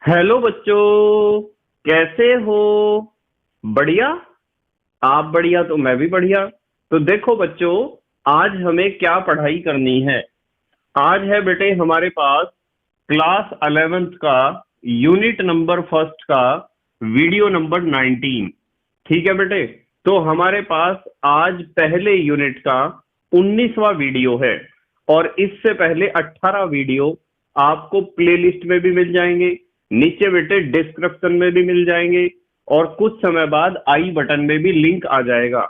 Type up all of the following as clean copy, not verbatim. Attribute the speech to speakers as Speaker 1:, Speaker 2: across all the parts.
Speaker 1: Hello बच्चों, कैसे हो? बढ़िया। आप बढ़िया तो मैं भी बढ़िया। तो देखो बच्चों, आज हमें क्या पढ़ाई करनी है। आज है बेटे हमारे पास क्लास 11th का यूनिट नंबर फर्स्ट का वीडियो नंबर 19। ठीक है बेटे। तो हमारे पास आज पहले यूनिट का 19वां वीडियो है और इससे पहले 18 वीडियो आपको प्लेलिस्ट में भी मिल जाएंगे, नीचे बेटे डिस्क्रिप्शन में भी मिल जाएंगे और कुछ समय बाद आई बटन में भी लिंक आ जाएगा,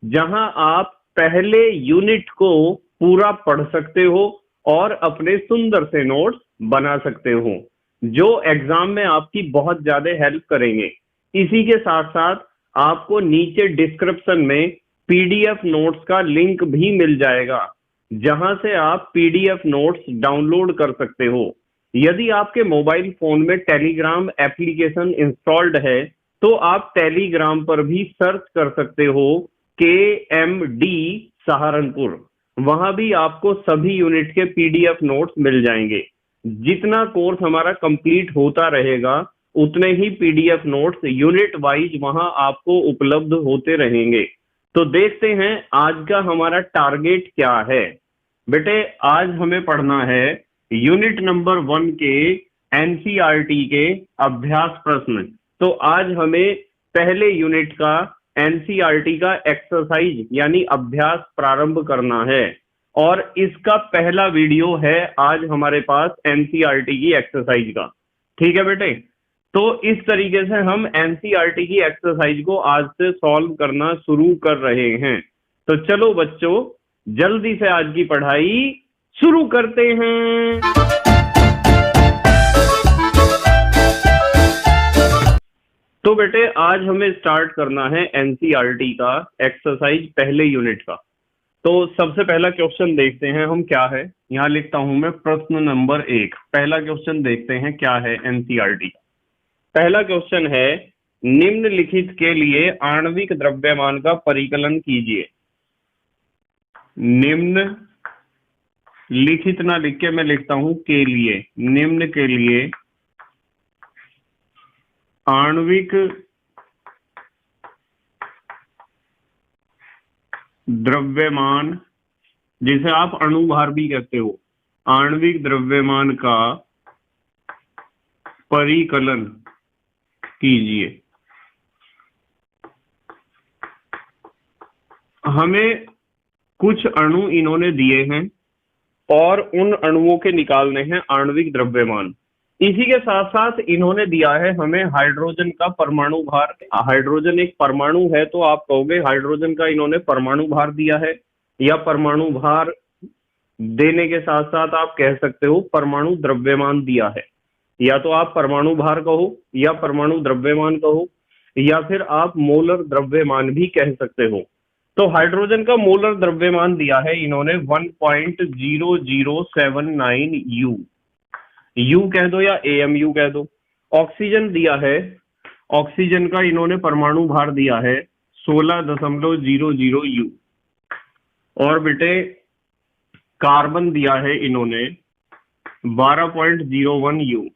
Speaker 1: जहां आप पहले यूनिट को पूरा पढ़ सकते हो और अपने सुंदर से नोट्स बना सकते हो, जो एग्जाम में आपकी बहुत ज्यादा हेल्प करेंगे। इसी के साथ साथ आपको नीचे डिस्क्रिप्शन में पीडीएफ नोट्स का लिंक भी मिल जाएगा, जहां से आप पीडीएफ नोट्स डाउनलोड कर सकते हो। यदि आपके मोबाइल फोन में टेलीग्राम एप्लीकेशन इंस्टॉल्ड है तो आप टेलीग्राम पर भी सर्च कर सकते हो KMD सहारनपुर। वहां भी आपको सभी यूनिट के पीडीएफ नोट्स मिल जाएंगे। जितना कोर्स हमारा कंप्लीट होता रहेगा उतने ही पीडीएफ नोट्स यूनिट वाइज वहां आपको उपलब्ध होते रहेंगे। तो देखते हैं आज का हमारा टारगेट क्या है। बेटे आज हमें पढ़ना है यूनिट नंबर 1 के एनसीईआरटी के अभ्यास प्रश्न। तो आज हमें पहले यूनिट का एनसीईआरटी का एक्सरसाइज यानी अभ्यास प्रारंभ करना है और इसका पहला वीडियो है आज हमारे पास एनसीईआरटी की एक्सरसाइज का। ठीक है बेटे। तो इस तरीके से हम एनसीईआरटी की एक्सरसाइज को आज से सॉल्व करना शुरू कर रहे हैं। तो चलो बच्चों, जल्दी से आज की पढ़ाई शुरू करते हैं। तो बेटे आज हमें स्टार्ट करना है एनसीईआरटी का एक्सरसाइज पहले यूनिट का। तो सबसे पहला क्वेश्चन देखते हैं हम क्या है। यहां लिखता हूं मैं प्रश्न नंबर 1। पहला क्वेश्चन देखते हैं क्या है एनसीईआरटी का। पहला क्वेश्चन है, निम्नलिखित के लिए आणविक द्रव्यमान का परिकलन कीजिए। निम्न लिखित ना लिख के मैं लिखता हूं के लिए। निम्न के लिए आणविक द्रव्यमान, जिसे आप अणुभार भी कहते हो, आणविक द्रव्यमान का परिकलन कीजिए। हमें कुछ अणु इन्होंने दिए हैं और उन अणुओं के निकालने हैं आणविक द्रव्यमान। इसी के साथ साथ इन्होंने दिया है हमें हाइड्रोजन का परमाणु भार। हाइड्रोजन एक परमाणु है तो आप कहोगे हाइड्रोजन का इन्होंने परमाणु भार दिया है, या परमाणु भार देने के साथ साथ आप कह सकते हो परमाणु द्रव्यमान दिया है। या तो आप परमाणु भार कहो या परमाणु द्रव्यमान कहो या फिर आप मोलर द्रव्यमान भी कह सकते हो। तो हाइड्रोजन का मोलर द्रव्यमान दिया है इन्होंने 1.0079 यू कह दो या AMU कह दो। ऑक्सीजन दिया है, ऑक्सीजन का इन्होंने परमाणु भार दिया है 16.00 यू। और बेटे कार्बन दिया है इन्होंने 12.01 यू।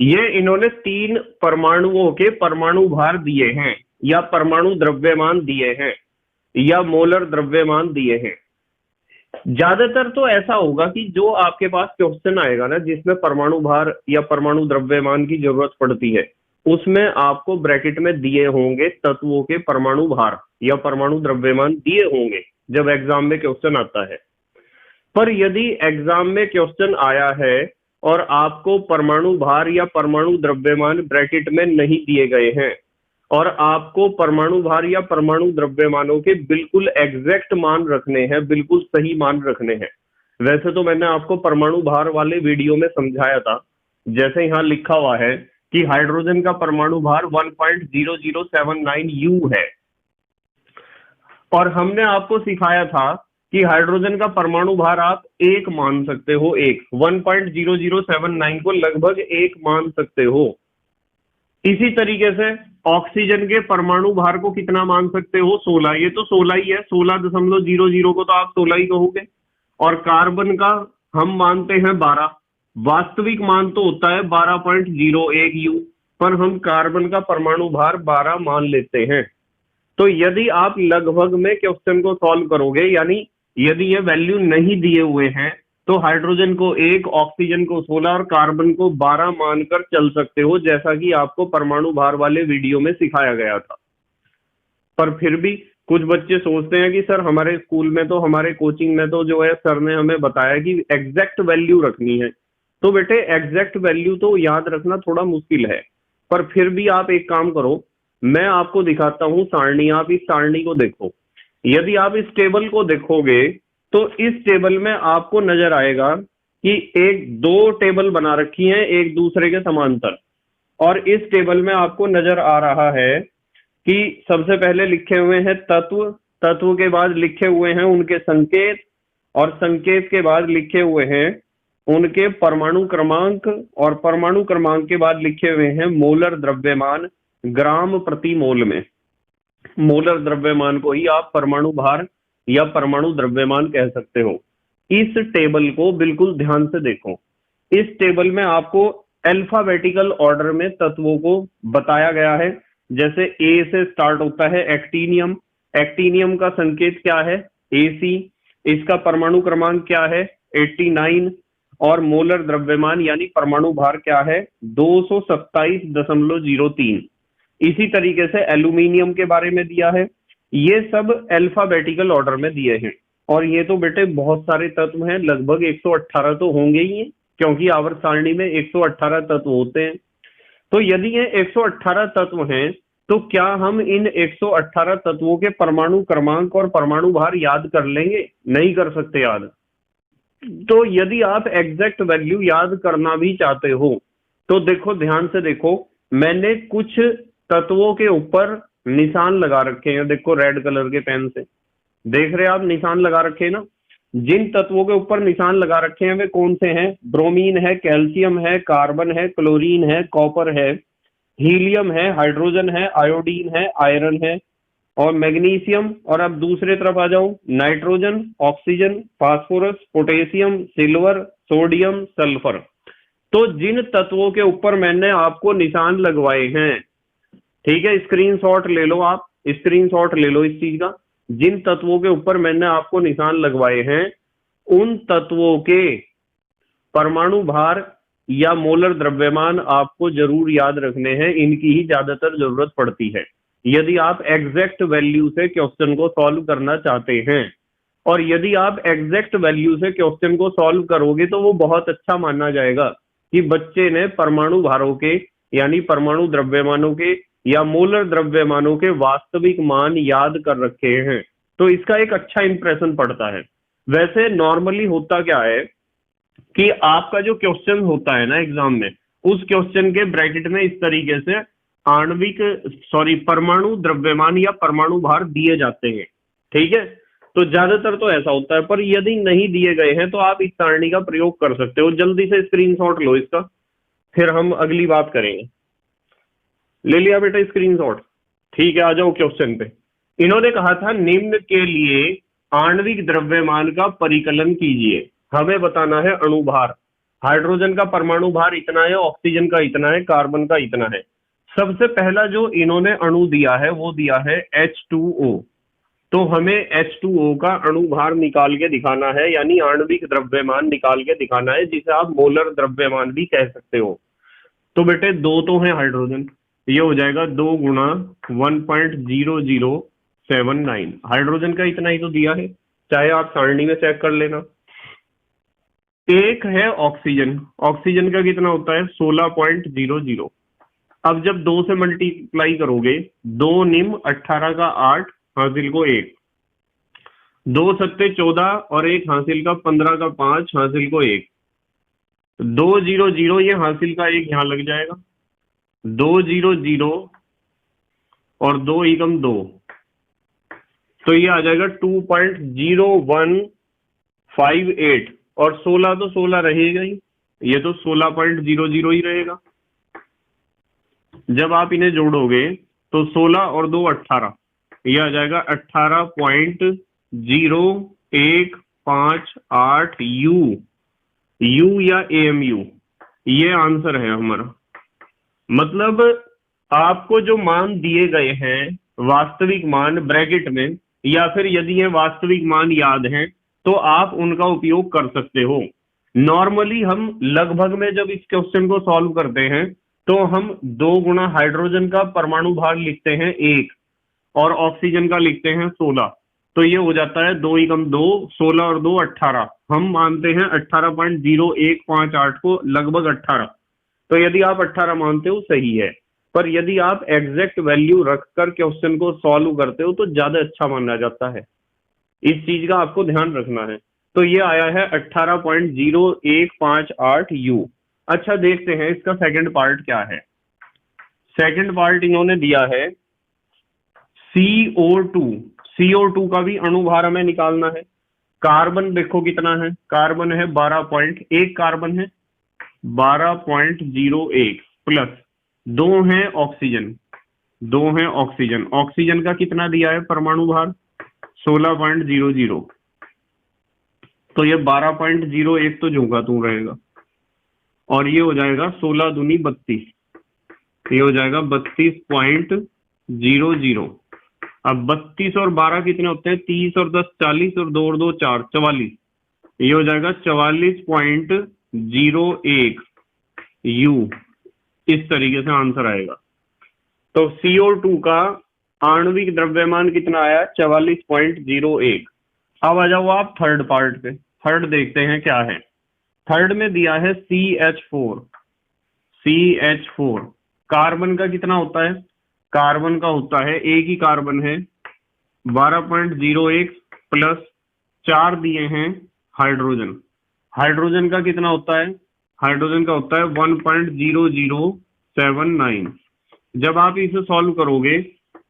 Speaker 1: ये इन्होंने 3 परमाणुओं के परमाणु भार दिए हैं या परमाणु द्रव्यमान दिए हैं या मोलर द्रव्यमान दिए हैं। ज्यादातर तो ऐसा होगा कि जो आपके पास क्वेश्चन आएगा ना जिसमें परमाणु भार या परमाणु द्रव्यमान की जरूरत पड़ती है, उसमें आपको ब्रैकेट में दिए होंगे तत्वों के परमाणु भार या परमाणु द्रव्यमान दिए होंगे जब एग्जाम में क्वेश्चन आता है। पर यदि एग्जाम में क्वेश्चन आया है और आपको परमाणु भार या परमाणु द्रव्यमान ब्रैकेट में नहीं दिए गए हैं और आपको परमाणु भार या परमाणु द्रव्यमानों के बिल्कुल एग्जैक्ट मान रखने हैं, बिल्कुल सही मान रखने हैं। वैसे तो मैंने आपको परमाणु भार वाले वीडियो में समझाया था, जैसे यहाँ लिखा हुआ है कि हाइड्रोजन का परमाणु भार 1.0079 यू है और हमने आपको सिखाया था कि हाइड्रोजन का परमाणु भार आप 1 मान सकते हो। 1.0079 को लगभग 1 मान सकते हो। इसी तरीके से ऑक्सीजन के परमाणु भार को कितना मान सकते हो? 16। ये तो 16 ही है, 16.00 को तो आप 16 ही कहोगे। और कार्बन का हम मानते हैं 12, वास्तविक मान तो होता है 12.01 यू, पर हम कार्बन का परमाणु भार 12 मान लेते हैं। तो यदि आप लगभग में क्वेश्चन को सॉल्व करोगे, यानी यदि ये वैल्यू नहीं दिए हुए हैं, तो हाइड्रोजन को 1, ऑक्सीजन को 16 और कार्बन को 12 मानकर चल सकते हो, जैसा कि आपको परमाणु भार वाले वीडियो में सिखाया गया था। पर फिर भी कुछ बच्चे सोचते हैं कि सर हमारे स्कूल में तो, हमारे कोचिंग में तो जो है सर ने हमें बताया कि एग्जैक्ट वैल्यू रखनी है। तो बेटे एग्जैक्ट वैल्यू तो याद रखना थोड़ा मुश्किल है, पर फिर भी आप एक काम करो, मैं आपको दिखाता हूं सारणी। आप इस सारणी को देखो। यदि आप इस टेबल को देखोगे तो इस टेबल में आपको नजर आएगा कि एक दो टेबल बना रखी हैं एक दूसरे के समांतर, और इस टेबल में आपको नजर आ रहा है कि सबसे पहले लिखे हुए हैं तत्व, तत्व के बाद लिखे हुए हैं उनके संकेत, और संकेत के बाद लिखे हुए हैं उनके परमाणु क्रमांक, और परमाणु क्रमांक के बाद लिखे हुए हैं मोलर द्रव्यमान ग्राम प्रति मोल में। मोलर द्रव्यमान को ही आप परमाणु भार या परमाणु द्रव्यमान कह सकते हो। इस टेबल को बिल्कुल ध्यान से देखो। इस टेबल में आपको अल्फाबेटिकल ऑर्डर में तत्वों को बताया गया है। जैसे ए से स्टार्ट होता है एक्टीनियम, एक्टीनियम का संकेत क्या है Ac, इसका परमाणु क्रमांक क्या है 89, और मोलर द्रव्यमान यानी परमाणु भार क्या है 227.03। इसी तरीके से एल्यूमिनियम के बारे में दिया है। ये सब अल्फाबेटिकल ऑर्डर में दिए हैं, और ये तो बेटे बहुत सारे तत्व हैं, लगभग 118 तो होंगे ही हैं, क्योंकि आवर्त सारणी में 118 तत्व होते हैं। तो यदि ये 118 तत्व हैं, तो क्या हम इन 118 तत्वों के परमाणु क्रमांक और परमाणु भार याद कर लेंगे? नहीं कर सकते याद। तो यदि आप एग्जैक्ट वैल्यू याद करना भी चाहते हो, तो देखो ध्यान से देखो, मैंने कुछ तत्वों के ऊपर निशान लगा रखे हैं। देखो रेड कलर के पेन से देख रहे हैं आप, निशान लगा रखे हैं ना। जिन तत्वों के ऊपर निशान लगा रखे हैं वे कौन से हैं? ब्रोमीन है, कैल्शियम है, कार्बन है, क्लोरीन है, कॉपर है, हीलियम है, हाइड्रोजन है, आयोडीन है, आयरन है, और मैग्नीशियम। और अब दूसरे तरफ आ जाओ, nitrogen, oxygen, phosphorus, potassium, silver, sodium, sulphur. तो जिन तत्वों के ऊपर मैंने आपको निशान लगवाए हैं, ठीक है, स्क्रीनशॉट ले लो आप, स्क्रीनशॉट ले लो इस चीज का। जिन तत्वों के ऊपर मैंने आपको निशान लगवाए हैं, उन तत्वों के परमाणु भार या मोलर द्रव्यमान आपको जरूर याद रखने हैं। इनकी ही ज्यादातर जरूरत पड़ती है यदि आप एग्जैक्ट वैल्यू से क्वेश्चन को सॉल्व करना चाहते हैं। और यदि आप एग्जैक्ट वैल्यू से क्वेश्चन को सॉल्व करोगे तो वो बहुत अच्छा माना जाएगा कि बच्चे ने परमाणु भारों के यानी परमाणु द्रव्यमानों के या मोलर द्रव्यमानों के वास्तविक मान याद कर रखे हैं। तो इसका एक अच्छा इंप्रेशन पड़ता है। वैसे नॉर्मली होता क्या है कि आपका जो क्वेश्चन होता है ना एग्जाम में, उस क्वेश्चन के ब्रैकेट में इस तरीके से परमाणु द्रव्यमान या परमाणु भार दिए जाते हैं, ठीक है। तो ज्यादातर तो ऐसा होता है, पर यदि नहीं दिए गए हैं तो आप इस सारणी का प्रयोग कर सकते हो। जल्दी से स्क्रीनशॉट लो इसका, फिर हम अगली बात करेंगे। ले लिया बेटा स्क्रीनशॉट? ठीक है, आ जाओ क्वेश्चन पे। इन्होंने कहा था निम्न के लिए आणविक द्रव्यमान का परिकलन कीजिए। हमें बताना है अणुभार। हाइड्रोजन का परमाणु भार इतना है, ऑक्सीजन का इतना है, कार्बन का इतना है। सबसे पहला जो इन्होंने अणु दिया है वो दिया है H2O। तो हमें H2O का अणुभार निकाल के दिखाना है, यानी आणविक द्रव्यमान निकाल के दिखाना है, जिसे आप मोलर द्रव्यमान भी कह सकते हो। तो बेटे दो तो है हाइड्रोजन, ये हो जाएगा 2 गुणा 1.0079। हाइड्रोजन का इतना ही तो दिया है, चाहे आप सारणी में चेक कर लेना। एक है ऑक्सीजन, ऑक्सीजन का कितना होता है 16.00। अब जब 2 से मल्टीप्लाई करोगे, 2 निम 18 का 8 हासिल को 1, 2 सत्ते 14 और 1 हासिल का 15 का 5 हासिल को 1, 200 ये हासिल का 1 यहाँ लग जाएगा, 200 और 2 एकम 2, तो ये आ जाएगा 2.0158। और 16 तो 16 रहेगा ही, ये तो 16.00 ही रहेगा। जब आप इन्हें जोड़ोगे तो 16 और 2 18, ये आ जाएगा 18.0158 U। यू या AMU, ये आंसर है हमारा। मतलब आपको जो मान दिए गए हैं वास्तविक मान ब्रैकेट में, या फिर यदि ये वास्तविक मान याद हैं तो आप उनका उपयोग कर सकते हो। नॉर्मली हम लगभग में जब इस क्वेश्चन को सॉल्व करते हैं तो हम 2 गुना हाइड्रोजन का परमाणु भार लिखते हैं 1 और ऑक्सीजन का लिखते हैं 16। तो ये हो जाता है 2 एकम 2, 16 और 2 18। हम मानते हैं 18.0158 को लगभग 18। तो यदि आप 18 मानते हो सही है, पर यदि आप एग्जैक्ट वैल्यू रखकर क्वेश्चन को सॉल्व करते हो तो ज्यादा अच्छा माना जाता है। इस चीज का आपको ध्यान रखना है। तो ये आया है 18.0158 U। अच्छा, देखते हैं इसका सेकंड पार्ट क्या है। सेकंड पार्ट इन्होंने दिया है CO2। CO2 का भी अणुभार हमें निकालना है। कार्बन देखो कितना है, कार्बन है 12.1 कार्बन है 12.01 प्लस 2 है ऑक्सीजन, 2 है ऑक्सीजन। ऑक्सीजन का कितना दिया है परमाणु भार 16.00। तो ये 12.01 तो जोगा तू रहेगा और ये हो जाएगा 16 दूनी 32, ये हो जाएगा 32.00। अब 32 और 12 कितने होते हैं 30 और 10 40 और 2 और 2 4 44। ये हो जाएगा 44.01 U। इस तरीके से आंसर आएगा। तो CO2 का आणविक द्रव्यमान कितना आया 44.01। अब आ जाओ आप थर्ड पार्ट पे। थर्ड देखते हैं क्या है। थर्ड में दिया है CH4। CH4 कार्बन का कितना होता है, कार्बन का होता है एक ही कार्बन है 12.01 प्लस 4 दिए हैं हाइड्रोजन। हाइड्रोजन का कितना होता है, हाइड्रोजन का होता है 1.0079। जब आप इसे सॉल्व करोगे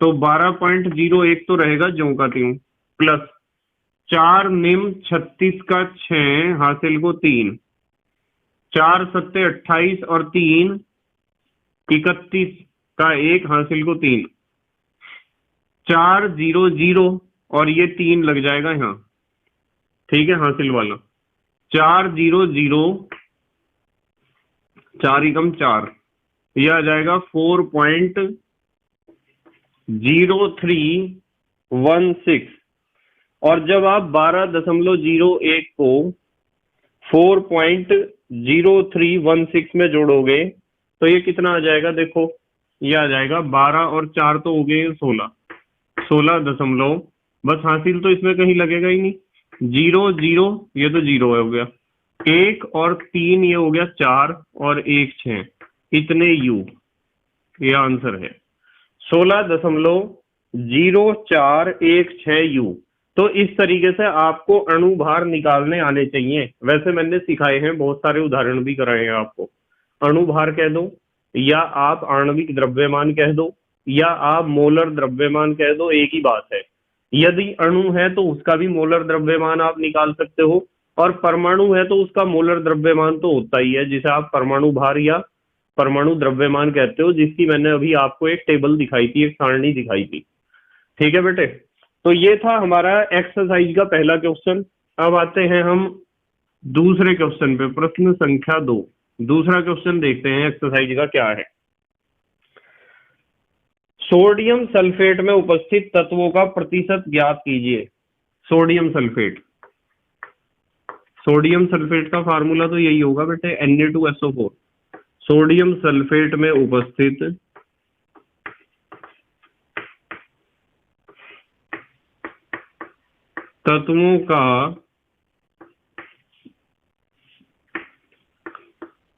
Speaker 1: तो 12.01 तो रहेगा ज्यों का त्यों, प्लस 4 निम 36 का 6 हासिल को 3, 4 सत्ते 28 और 3 31 का 1 हासिल को 3, 4 0 0 और ये 3 लग जाएगा यहाँ, ठीक है हासिल वाला 4 0 0 4 एकम 4, यह आ जाएगा 4.0316। और जब आप 12.01 को 4.0316 में जोड़ोगे तो ये कितना आ जाएगा, देखो ये आ जाएगा 12 और 4 तो हो गए 16, 16 दशमलव, बस हासिल तो इसमें कहीं लगेगा ही नहीं, 0 0 ये तो 0 हो गया, 1 और 3 ये हो गया 4 और 1 6, इतने U। ये आंसर है 16.0416 U। तो इस तरीके से आपको अणुभार निकालने आने चाहिए। वैसे मैंने सिखाए हैं, बहुत सारे उदाहरण भी कराए हैं आपको। अणुभार कह दो, या आप आणविक द्रव्यमान कह दो, या आप मोलर द्रव्यमान कह दो, एक ही बात है। यदि अणु है तो उसका भी मोलर द्रव्यमान आप निकाल सकते हो, और परमाणु है तो उसका मोलर द्रव्यमान तो होता ही है, जिसे आप परमाणु भार या परमाणु द्रव्यमान कहते हो, जिसकी मैंने अभी आपको एक टेबल दिखाई थी, एक सारणी दिखाई थी। ठीक है बेटे, तो ये था हमारा एक्सरसाइज का पहला क्वेश्चन। अब आते हैं हम दूसरे क्वेश्चन पे, प्रश्न संख्या 2। दूसरा क्वेश्चन देखते हैं एक्सरसाइज का क्या है। सोडियम सल्फेट में उपस्थित तत्वों का प्रतिशत ज्ञात कीजिए। सोडियम सल्फेट, सोडियम सल्फेट का फार्मूला तो यही होगा बेटे Na2SO4। सोडियम सल्फेट में उपस्थित तत्वों का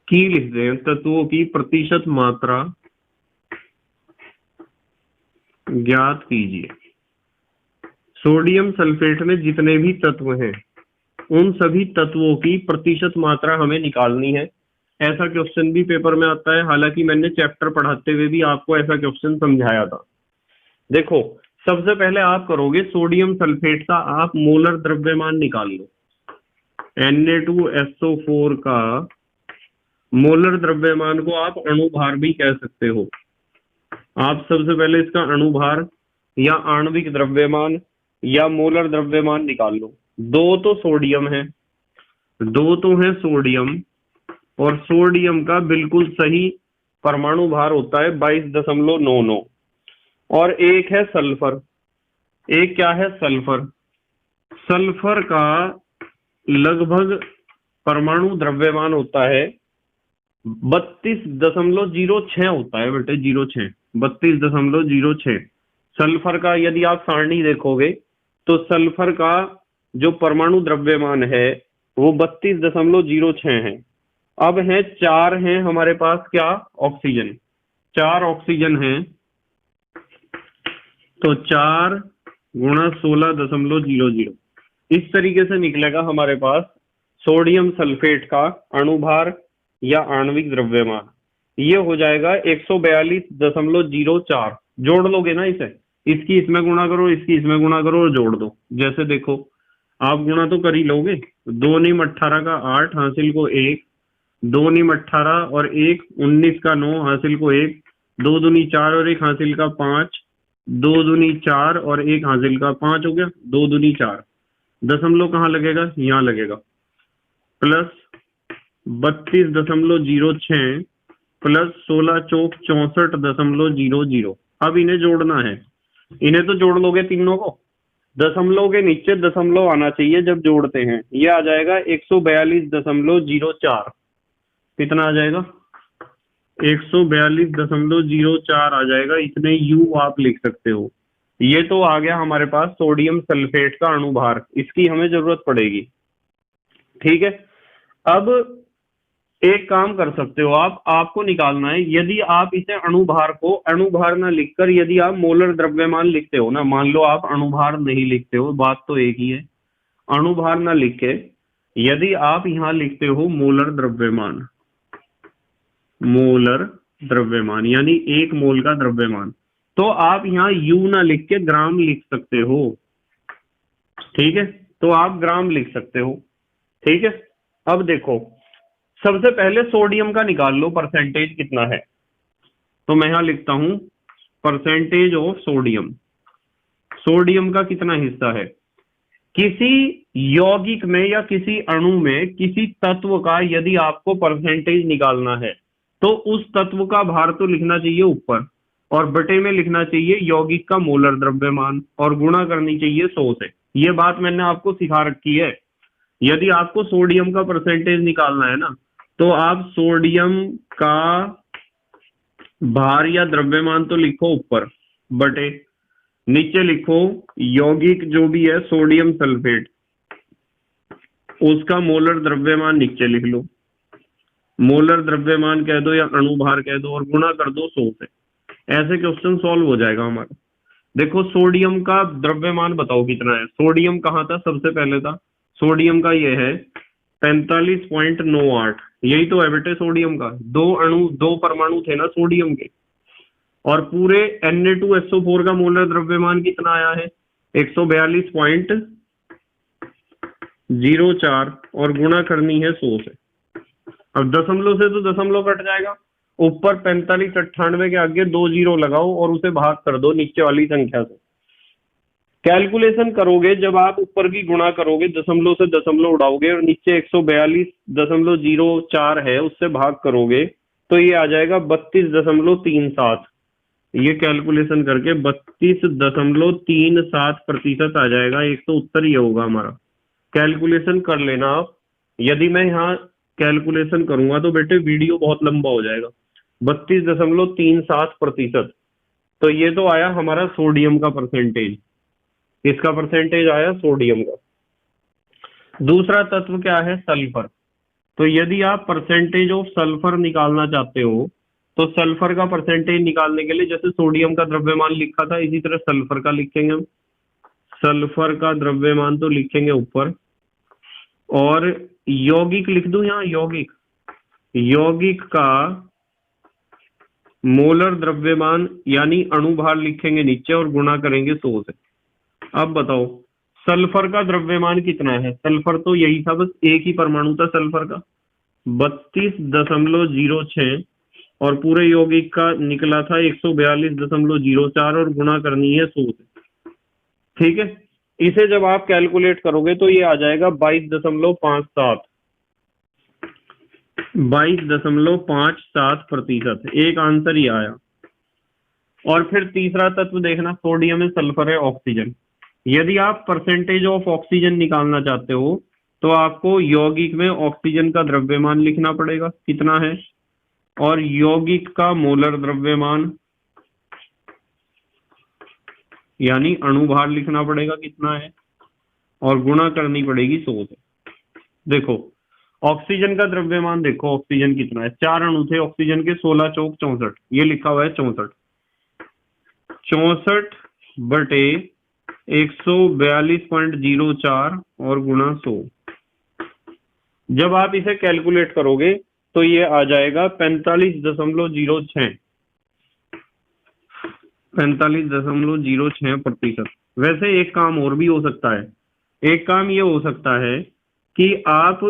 Speaker 1: की लिखते हैं, तत्वों की प्रतिशत मात्रा ज्ञात कीजिए। सोडियम सल्फेट में जितने भी तत्व हैं उन सभी तत्वों की प्रतिशत मात्रा हमें निकालनी है। ऐसा क्वेश्चन भी पेपर में आता है, हालांकि मैंने चैप्टर पढ़ाते हुए भी आपको ऐसा क्वेश्चन समझाया था। देखो सबसे पहले आप करोगे सोडियम सल्फेट का आप मोलर द्रव्यमान निकाल लो। Na2SO4 का मोलर द्रव्यमान को आप अणुभार भी कह सकते हो। आप सबसे पहले इसका अणुभार या आणविक द्रव्यमान या मोलर द्रव्यमान निकाल लो। 2 तो सोडियम है दो तो है सोडियम, और सोडियम का बिल्कुल सही परमाणु भार होता है 22.99, और एक है सल्फर। एक क्या है? सल्फर। सल्फर का लगभग परमाणु द्रव्यमान होता है 32.06 होता है बेटे, 06, 32.06। सल्फर का यदि आप सारणी देखोगे तो सल्फर का जो परमाणु द्रव्यमान है वो 32.06 है। अब है चार हैं हमारे पास क्या? ऑक्सीजन। चार ऑक्सीजन हैं, तो 4 गुणा 16.00 इस तरीके से निकलेगा हमारे पास सोडियम सल्फेट का अणुभार या आणविक द्रव्यमान। ये हो जाएगा 142.04। जोड़ लोगे ना इसे, इसकी इसमें गुणा करो, इसकी इसमें गुणा करो और जोड़ दो। जैसे देखो, आप गुणा तो कर ही लोगे। 2 नीम 18 का 8 हासिल को 1, 2 नीम 18 और 1 19 का 9 हासिल को 1, 2 दूनी 4 और 1 हासिल का 5, 2 दूनी 4 और 1 हासिल का 5 हो गया, 2 दूनी 4। दशमलव कहाँ लगेगा? यहाँ लगेगा। प्लस 32.06 प्लस 16 चौक 64.00। अब इन्हें जोड़ना है। इन्हें तो जोड़ लोगे तीनों को, दशमलव के नीचे दशमलव आना चाहिए जब जोड़ते हैं। ये आ जाएगा 142.04। कितना आ जाएगा? 142.04 आ जाएगा। इतने यू आप लिख सकते हो। ये तो आ गया हमारे पास सोडियम सल्फेट का अणुभार, इसकी हमें जरूरत पड़ेगी। ठीक है, अब एक काम कर सकते हो आप, आपको निकालना है, यदि आप इसे अणुभार को अणुभार ना लिखकर यदि आप मोलर द्रव्यमान लिखते हो ना, मान लो आप अणुभार नहीं लिखते हो, बात तो एक ही है, अणुभार ना लिख के यदि आप यहां लिखते हो मोलर द्रव्यमान, मोलर द्रव्यमान यानी 1 मोल का द्रव्यमान, तो आप यहाँ यू ना लिख के ग्राम लिख सकते हो। ठीक है, तो आप ग्राम लिख सकते हो। ठीक है, अब देखो, सबसे पहले सोडियम का निकाल लो परसेंटेज कितना है। तो मैं यहां लिखता हूं परसेंटेज ऑफ सोडियम। सोडियम का कितना हिस्सा है? किसी यौगिक में या किसी अणु में किसी तत्व का यदि आपको परसेंटेज निकालना है तो उस तत्व का भार तो लिखना चाहिए ऊपर, और बटे में लिखना चाहिए यौगिक का मोलर द्रव्यमान, और गुणा करनी चाहिए 100 से। ये बात मैंने आपको सिखा रखी है। यदि आपको सोडियम का परसेंटेज निकालना है ना, तो आप सोडियम का भार या द्रव्यमान तो लिखो ऊपर, बटे नीचे लिखो यौगिक जो भी है सोडियम सल्फेट, उसका मोलर द्रव्यमान नीचे लिख लो, मोलर द्रव्यमान कह दो या अणुभार कह दो, और गुणा कर दो 100 से। ऐसे क्वेश्चन सॉल्व हो जाएगा हमारा। देखो, सोडियम का द्रव्यमान बताओ कितना है। सोडियम कहाँ था? सबसे पहले था सोडियम का, ये है 45.98। यही तो है बेटे सोडियम का। 2 परमाणु थे ना सोडियम के, और पूरे Na2SO4 का मोलर द्रव्यमान कितना आया है? 142.04, और गुणा करनी है 100 से। अब दशमलव से तो दशमलव कट जाएगा, ऊपर 4598 के आगे 2 जीरो लगाओ और उसे भाग कर दो नीचे वाली संख्या से। कैलकुलेशन करोगे जब आप ऊपर की गुणा करोगे, दशमलव से दशमलव उड़ाओगे और नीचे 142.04 है उससे भाग करोगे, तो ये आ जाएगा 32.37। ये कैलकुलेशन करके 32.37% आ जाएगा। एक तो उत्तर ही होगा हमारा। कैलकुलेशन कर लेना आप। यदि मैं यहाँ कैलकुलेशन करूंगा तो बेटे वीडियो बहुत लंबा हो जाएगा। 32.37%। तो ये तो आया हमारा सोडियम का परसेंटेज। इसका परसेंटेज आया सोडियम का। दूसरा तत्व क्या है? सल्फर। तो यदि आप परसेंटेज ऑफ सल्फर निकालना चाहते हो तो सल्फर का परसेंटेज निकालने के लिए जैसे सोडियम का द्रव्यमान लिखा था, इसी तरह सल्फर का लिखेंगे हम। सल्फर का द्रव्यमान तो लिखेंगे ऊपर, और यौगिक लिख दूं यहाँ, यौगिक, यौगिक का मोलर द्रव्यमान यानी अणुभार लिखेंगे नीचे और गुणा करेंगे 100 से। अब बताओ सल्फर का द्रव्यमान कितना है? सल्फर तो यही था, बस एक ही परमाणु था सल्फर का, 32.06, और पूरे यौगिक का निकला था 142.04, और गुणा करनी है 100 से। ठीक है, इसे जब आप कैलकुलेट करोगे तो ये आ जाएगा 22.57। 22.57%, एक आंसर ही आया। और फिर तीसरा तत्व देखना, सोडियम है, सल्फर है, ऑक्सीजन। यदि आप परसेंटेज ऑफ ऑक्सीजन निकालना चाहते हो तो आपको यौगिक में ऑक्सीजन का द्रव्यमान लिखना पड़ेगा कितना है, और यौगिक का मोलर द्रव्यमान यानी अणुभार लिखना पड़ेगा कितना है, और गुणा करनी पड़ेगी 100 से। देखो ऑक्सीजन का द्रव्यमान देखो, ऑक्सीजन कितना है, 4 अणु थे ऑक्सीजन के, 16 चौक 64, ये लिखा हुआ है 64। 64/142.04 और गुणा 100। जब आप इसे कैलकुलेट करोगे तो ये आ जाएगा 45.06, 45.06%। वैसे एक काम और भी हो सकता है, एक काम ये हो सकता है कि आप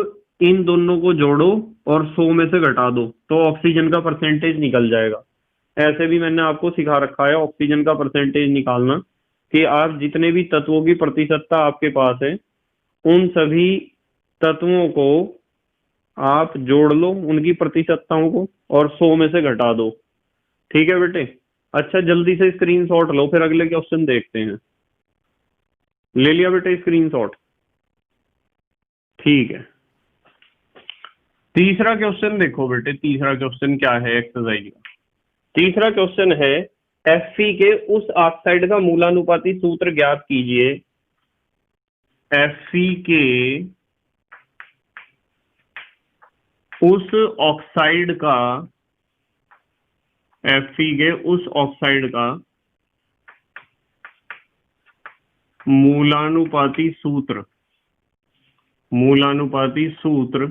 Speaker 1: इन दोनों को जोड़ो और 100 में से घटा दो तो ऑक्सीजन का परसेंटेज निकल जाएगा। ऐसे भी मैंने आपको सिखा रखा है ऑक्सीजन का परसेंटेज निकालना, कि आप जितने भी तत्वों की प्रतिशतता आपके पास है उन सभी तत्वों को आप जोड़ लो, उनकी प्रतिशतताओं को, और 100 में से घटा दो। ठीक है बेटे, अच्छा जल्दी से स्क्रीनशॉट लो, फिर अगले क्वेश्चन देखते हैं। ले लिया बेटे स्क्रीनशॉट? ठीक है, तीसरा क्वेश्चन देखो बेटे, तीसरा क्वेश्चन क्या है एक्सरसाइज का। तीसरा क्वेश्चन है Fe के उस ऑक्साइड का मूलानुपाती सूत्र ज्ञात कीजिए। Fe के उस ऑक्साइड का, Fe के उस ऑक्साइड का मूलानुपाती सूत्र, मूलानुपाती सूत्र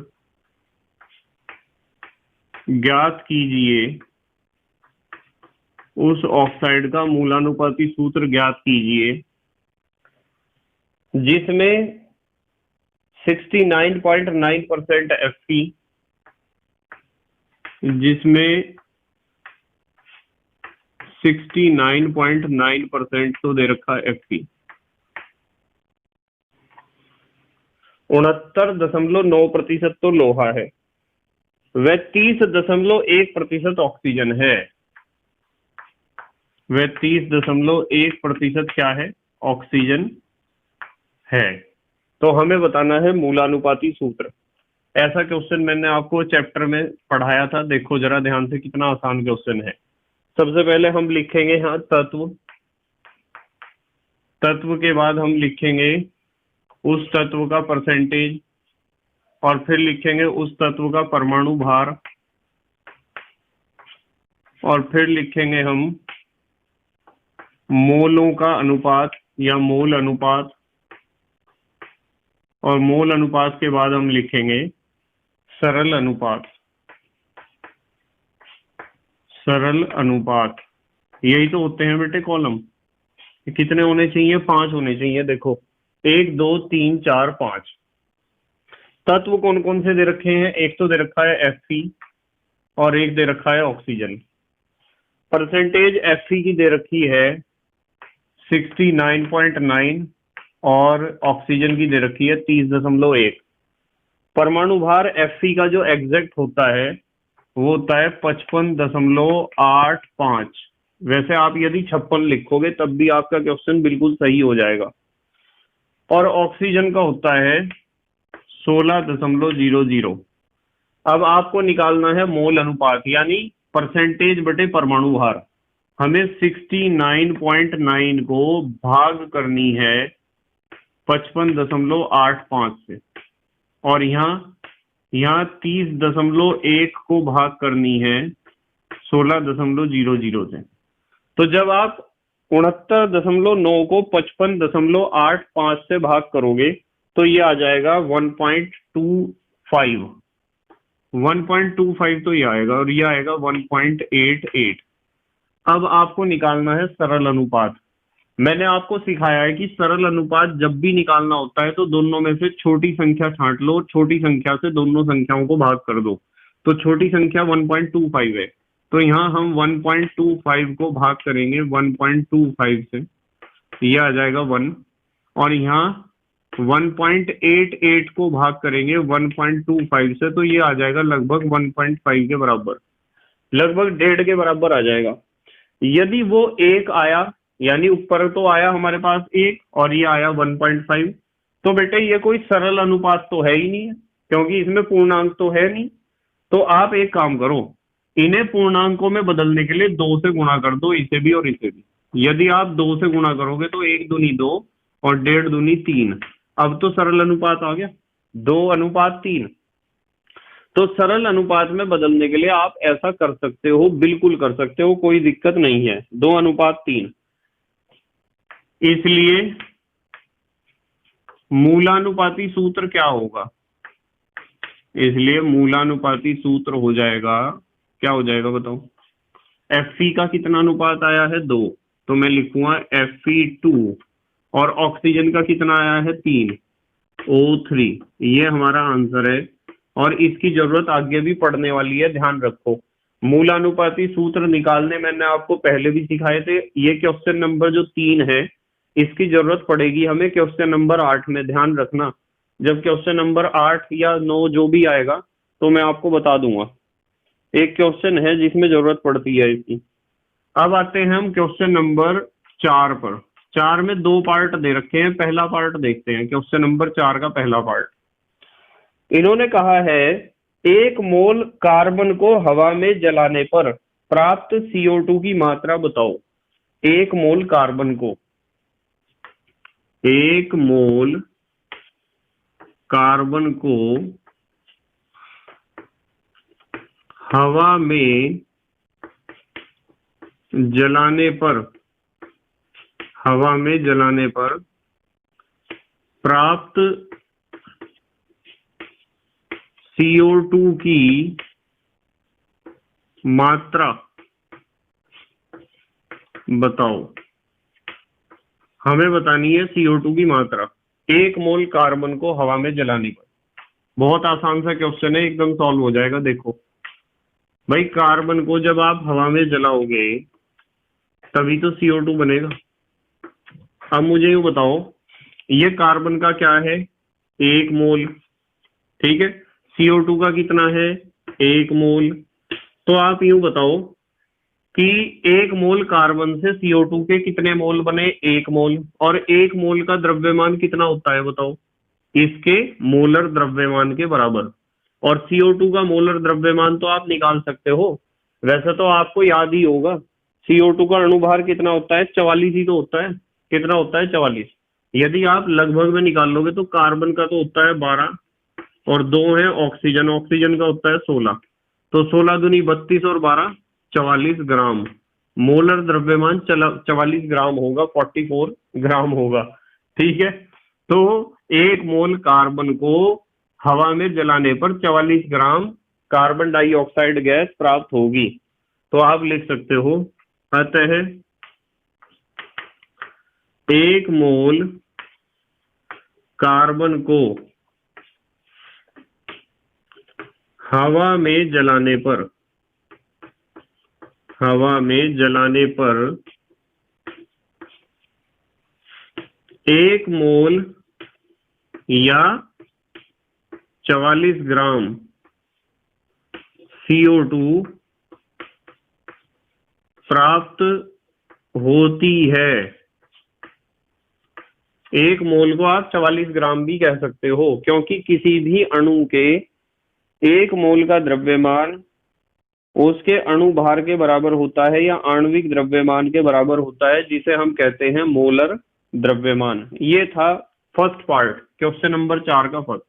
Speaker 1: ज्ञात कीजिए। उस ऑक्साइड का मूलानुपाती सूत्र ज्ञात कीजिए जिसमें 69.9% Fe, जिसमें 69.9% तो दे रखा है Fe, 69.9% तो लोहा है, वह 30.1% ऑक्सीजन है, वह 30.1% क्या है, ऑक्सीजन है। तो हमें बताना है मूलानुपाती सूत्र। ऐसा क्वेश्चन मैंने आपको चैप्टर में पढ़ाया था, देखो जरा ध्यान से कितना आसान क्वेश्चन है। सबसे पहले हम लिखेंगे यहाँ तत्व, तत्व के बाद हम लिखेंगे उस तत्व का परसेंटेज, और फिर लिखेंगे उस तत्व का परमाणु भार, और फिर लिखेंगे हम मोलों का अनुपात या मोल अनुपात, और मोल अनुपात के बाद हम लिखेंगे सरल अनुपात, सरल अनुपात। यही तो होते हैं बेटे कॉलम। कितने होने चाहिए? 5 होने चाहिए। देखो 1 2 3 4 5। तत्व कौन कौन से दे रखे हैं? एक तो दे रखा है Fe और एक दे रखा है ऑक्सीजन। परसेंटेज Fe की दे रखी है 69.9 और ऑक्सीजन की दे रखी है 30.1। परमाणु भार Fe का जो एग्जैक्ट होता है वो होता है 55.85। वैसे आप यदि 56 लिखोगे तब भी आपका क्वेश्चन बिल्कुल सही हो जाएगा। और ऑक्सीजन का होता है 16.00। अब आपको निकालना है मोल अनुपात यानी परसेंटेज बटे परमाणु भार। हमें 69.9 को भाग करनी है 55.85 से, और यहाँ 30.1 को भाग करनी है 16.00 से। तो जब आप 69.9 को 55.85 से भाग करोगे तो ये आ जाएगा 1.25। 1.25 तो ये आएगा, और ये आएगा 1.88। अब आपको निकालना है सरल अनुपात। मैंने आपको सिखाया है कि सरल अनुपात जब भी निकालना होता है तो दोनों में से छोटी संख्या छांट लो, छोटी संख्या से दोनों संख्याओं को भाग कर दो। तो छोटी संख्या 1.25 है, तो यहाँ हम 1.25 को भाग करेंगे 1.25 से, यह आ जाएगा 1, और यहाँ 1.88 को भाग करेंगे 1.25 से तो ये आ जाएगा लगभग 1.5 के बराबर, लगभग 1.5 के बराबर आ जाएगा। यदि वो 1 आया, यानी ऊपर तो आया हमारे पास 1 और ये आया 1.5, तो बेटे ये कोई सरल अनुपात तो है ही नहीं है, क्योंकि इसमें पूर्णांक तो है नहीं। तो आप एक काम करो, इन्हें पूर्णांकों में बदलने के लिए 2 से गुणा कर दो, इसे भी और इसे भी। यदि आप 2 से गुणा करोगे तो 1 दूनी 2 और 1.5 दूनी 3। अब तो सरल अनुपात आ गया, 2:3। तो सरल अनुपात में बदलने के लिए आप ऐसा कर सकते हो, बिल्कुल कर सकते हो, कोई दिक्कत नहीं है, 2:3। इसलिए मूलानुपाती सूत्र क्या होगा? इसलिए मूलानुपाती सूत्र हो जाएगा, क्या हो जाएगा बताओ? Fe का कितना अनुपात आया है? 2, तो मैं लिखूंगा Fe2। और ऑक्सीजन का कितना आया है? 3, O3। ये हमारा आंसर है, और इसकी जरूरत आगे भी पड़ने वाली है, ध्यान रखो। मूलानुपाती सूत्र निकालने मैंने आपको पहले भी सिखाए थे। ये क्वेश्चन नंबर जो 3 है, इसकी जरूरत पड़ेगी हमें क्वेश्चन नंबर 8 में, ध्यान रखना। जब क्वेश्चन नंबर 8 या 9 जो भी आएगा तो मैं आपको बता दूंगा। एक क्वेश्चन है जिसमें जरूरत पड़ती है इसकी। अब आते हैं हम क्वेश्चन नंबर 4 पर। 4 में 2 पार्ट दे रखे हैं, पहला पार्ट देखते हैं, क्वेश्चन नंबर 4 का पहला पार्ट। इन्होंने कहा है 1 मोल कार्बन को हवा में जलाने पर प्राप्त CO2 की मात्रा बताओ। 1 मोल कार्बन को, 1 मोल कार्बन को हवा में जलाने पर, हवा में जलाने पर प्राप्त CO2 की मात्रा बताओ। हमें बतानी है CO2 की मात्रा 1 मोल कार्बन को हवा में जलाने पर। बहुत आसान सा क्वेश्चन है, एकदम सॉल्व हो जाएगा। देखो भाई, कार्बन को जब आप हवा में जलाओगे तभी तो CO2 बनेगा। अब मुझे यूं बताओ, ये कार्बन का क्या है? 1 मोल, ठीक है। CO2 का कितना है? 1 मोल। तो आप यूं बताओ कि 1 मोल कार्बन से CO2 के कितने मोल बने? 1 मोल। और 1 मोल का द्रव्यमान कितना होता है बताओ? इसके मोलर द्रव्यमान के बराबर। और CO2 का मोलर द्रव्यमान तो आप निकाल सकते हो, वैसे तो आपको याद ही होगा। CO2 का अणुभार कितना होता है? 44 ही तो होता है। कितना होता है? 44। यदि आप लगभग में निकाल लोगे तो कार्बन का तो होता है 12 और 2 है ऑक्सीजन, ऑक्सीजन का होता है 16। तो 16 दूनी 32 और 12 44 ग्राम। मोलर द्रव्यमान 44 ग्राम होगा, 44 ग्राम होगा, ठीक है। तो 1 मोल कार्बन को हवा में जलाने पर 44 ग्राम कार्बन डाइऑक्साइड गैस प्राप्त होगी। तो आप लिख सकते हो, अतः 1 मोल कार्बन को हवा में जलाने पर, हवा में जलाने पर 1 मोल या 44 ग्राम CO2 प्राप्त होती है। 1 मोल को आप 44 ग्राम भी कह सकते हो, क्योंकि किसी भी अणु के 1 मोल का द्रव्यमान उसके अणु भार के बराबर होता है, या आणविक द्रव्यमान के बराबर होता है, जिसे हम कहते हैं मोलर द्रव्यमान। ये था फर्स्ट पार्ट, क्वेश्चन नंबर 4 का फर्स्ट।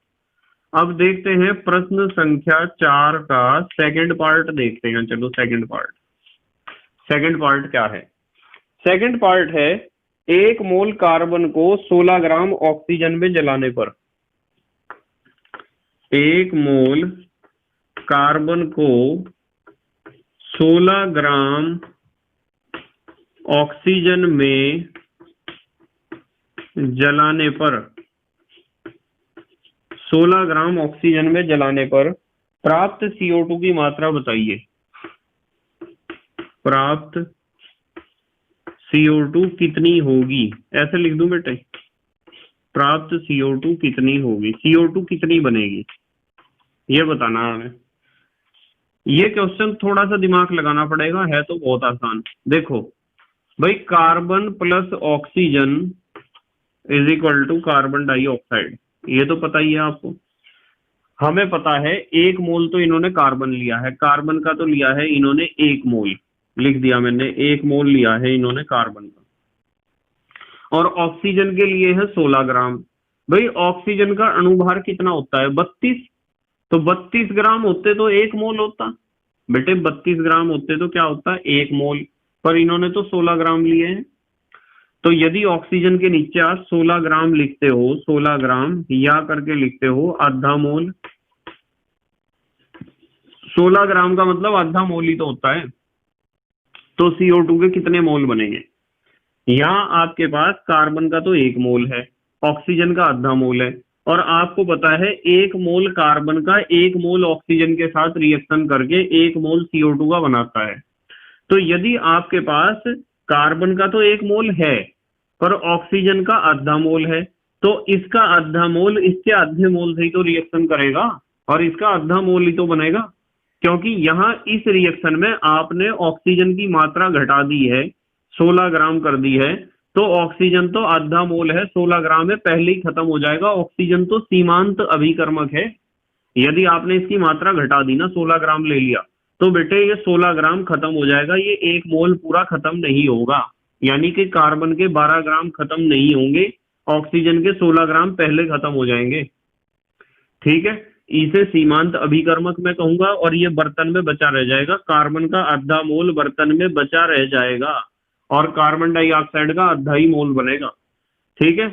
Speaker 1: अब देखते हैं प्रश्न संख्या 4 का सेकंड पार्ट देखते हैं। चलो सेकंड पार्ट, सेकंड पार्ट क्या है? सेकंड पार्ट है 1 मोल कार्बन को 16 ग्राम ऑक्सीजन में जलाने पर, 1 मोल कार्बन को 16 ग्राम ऑक्सीजन में जलाने पर, 16 ग्राम ऑक्सीजन में जलाने पर प्राप्त CO2 की मात्रा बताइए। प्राप्त CO2 कितनी होगी? ऐसे लिख दूं बेटे, प्राप्त CO2 कितनी होगी, CO2 कितनी बनेगी, ये बताना है हमें। ये क्वेश्चन थोड़ा सा दिमाग लगाना पड़ेगा, है तो बहुत आसान। देखो भाई, carbon plus oxygen is equal to carbon dioxide, ये तो पता ही है आपको। हमें पता है 1 मोल तो इन्होंने कार्बन लिया है, कार्बन का तो लिया है इन्होंने 1 मोल, लिख दिया मैंने, 1 मोल लिया है इन्होंने कार्बन का। और ऑक्सीजन के लिए है 16 ग्राम। भाई ऑक्सीजन का अणुभार कितना होता है, 32। तो 32 ग्राम होते तो 1 मोल होता बेटे, 32 ग्राम होते तो क्या होता है, 1 मोल। पर इन्होंने तो 16 ग्राम लिए हैं। तो यदि ऑक्सीजन के नीचे आप 16 ग्राम लिखते हो, 16 ग्राम या करके लिखते हो आधा मोल, 16 ग्राम का मतलब आधा मोल ही तो होता है। तो CO2 के कितने मोल बनेंगे, यहाँ आपके पास कार्बन का तो 1 मोल है, ऑक्सीजन का आधा मोल है, और आपको पता है 1 मोल कार्बन का 1 मोल ऑक्सीजन के साथ रिएक्शन करके 1 मोल CO2 का बनाता है। तो यदि आपके पास कार्बन का तो 1 मोल है पर ऑक्सीजन का आधा मोल है, तो इसका आधा मोल इसके आधे मोल से ही तो रिएक्शन करेगा और इसका आधा मोल ही तो बनेगा, क्योंकि यहाँ इस रिएक्शन में आपने ऑक्सीजन की मात्रा घटा दी है, 16 ग्राम कर दी है। तो ऑक्सीजन तो आधा मोल है, 16 ग्राम में पहले ही खत्म हो जाएगा। ऑक्सीजन तो सीमांत अभिकर्मक है। यदि आपने इसकी मात्रा घटा दी ना, 16 ग्राम ले लिया, तो बेटे ये 16 ग्राम खत्म हो जाएगा, ये 1 मोल पूरा खत्म नहीं होगा। यानी कि कार्बन के 12 ग्राम खत्म नहीं होंगे, ऑक्सीजन के 16 ग्राम पहले खत्म हो जाएंगे। ठीक है, इसे सीमांत अभिकर्मक मैं कहूंगा, और ये बर्तन में बचा रह जाएगा। कार्बन का आधा मोल बर्तन में बचा रह जाएगा और कार्बन डाइऑक्साइड का आधा ही मोल बनेगा। ठीक है,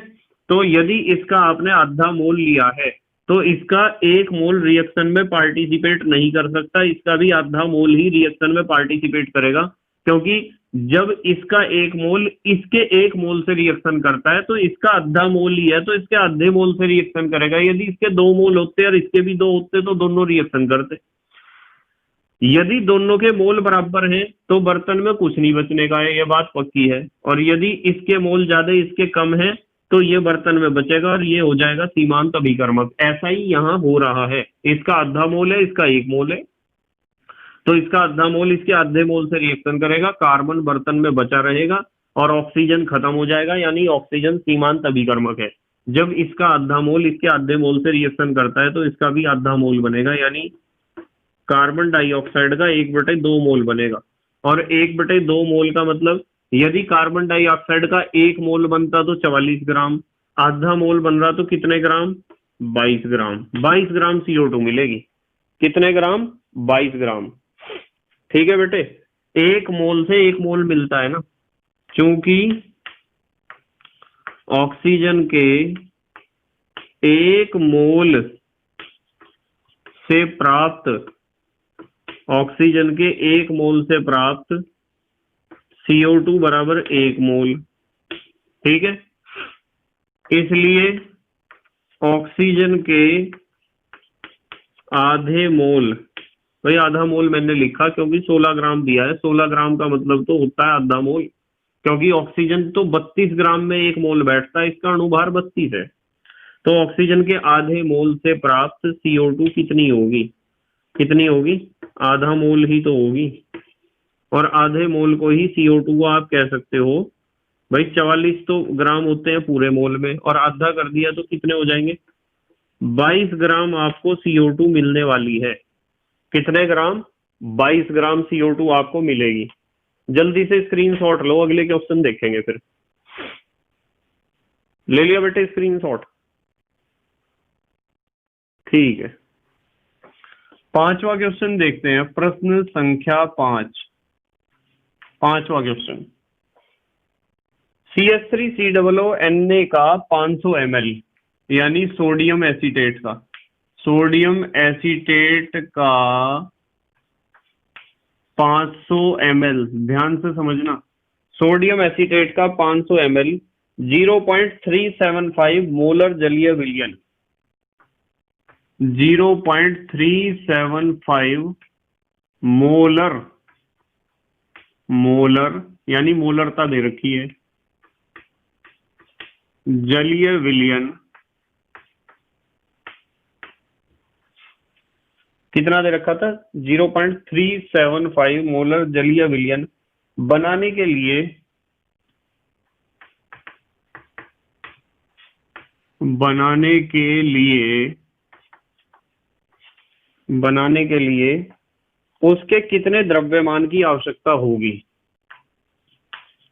Speaker 1: तो यदि इसका आपने आधा मोल लिया है तो इसका 1 मोल रिएक्शन में पार्टिसिपेट नहीं कर सकता, इसका भी आधा मोल ही रिएक्शन में पार्टिसिपेट करेगा, क्योंकि जब इसका 1 मोल इसके 1 मोल से रिएक्शन करता है तो इसका आधा मोल ही है, तो इसके आधे मोल से रिएक्शन करेगा। यदि इसके 2 मोल होते और इसके भी 2 होते तो दोनों रिएक्शन करते। यदि दोनों के मोल बराबर हैं तो बर्तन में कुछ नहीं बचने का है, ये बात पक्की है। और यदि इसके मोल ज्यादा इसके कम है तो ये बर्तन में बचेगा और ये हो जाएगा सीमांत अभिकर्मक। ऐसा ही यहाँ हो रहा है, इसका आधा मोल है, इसका 1 मोल है, तो इसका आधा मोल इसके आधे मोल से रिएक्शन करेगा, कार्बन बर्तन में बचा रहेगा और ऑक्सीजन खत्म हो जाएगा, यानी ऑक्सीजन सीमांत अभिकर्मक है। जब इसका आधा मोल इसके आधे मोल से रिएक्शन करता है तो इसका भी आधा मोल बनेगा, यानी कार्बन डाइऑक्साइड का 1/2 मोल बनेगा। और 1/2 मोल का मतलब, यदि कार्बन डाइऑक्साइड का 1 मोल बनता तो 44 ग्राम, आधा मोल बन रहा तो कितने ग्राम, 22 ग्राम। 22 ग्राम CO2 मिलेगी। कितने ग्राम, 22 ग्राम। ठीक है बेटे, 1 मोल से 1 मोल मिलता है ना, क्योंकि ऑक्सीजन के 1 मोल से प्राप्त, ऑक्सीजन के 1 मोल से प्राप्त CO2 बराबर 1 मोल। ठीक है, इसलिए ऑक्सीजन के आधे मोल, भाई आधा मोल मैंने लिखा क्योंकि 16 ग्राम दिया है, 16 ग्राम का मतलब तो होता है आधा मोल, क्योंकि ऑक्सीजन तो 32 ग्राम में 1 मोल बैठता है, इसका अणुभार 32 है। तो ऑक्सीजन के आधे मोल से प्राप्त CO2 कितनी होगी, कितनी होगी, आधा मोल ही तो होगी। और आधे मोल को ही CO2 को आप कह सकते हो, भाई 44 तो ग्राम होते हैं पूरे मोल में, और आधा कर दिया तो कितने हो जाएंगे, 22 ग्राम आपको CO2 मिलने वाली है। कितने ग्राम, 22 ग्राम CO2 आपको मिलेगी। जल्दी से स्क्रीनशॉट लो, अगले क्वेश्चन देखेंगे फिर। ले लिया बेटे स्क्रीनशॉट, ठीक है। 5वां क्वेश्चन देखते हैं, प्रश्न संख्या 5। 5वां क्वेश्चन, CH3COO का 500 ml, यानी सोडियम एसीटेट का, सोडियम एसीटेट का 500 ml, ध्यान से समझना, सोडियम एसीटेट का 500 ml 0.375 मोलर जलीय विलयन, 0.375 मोलर, मोलर यानी मोलरता दे रखी है, जलीय विलयन कितना दे रखा था? 0.375 मोलर जलीय विलयन बनाने के लिए उसके कितने द्रव्यमान की आवश्यकता होगी?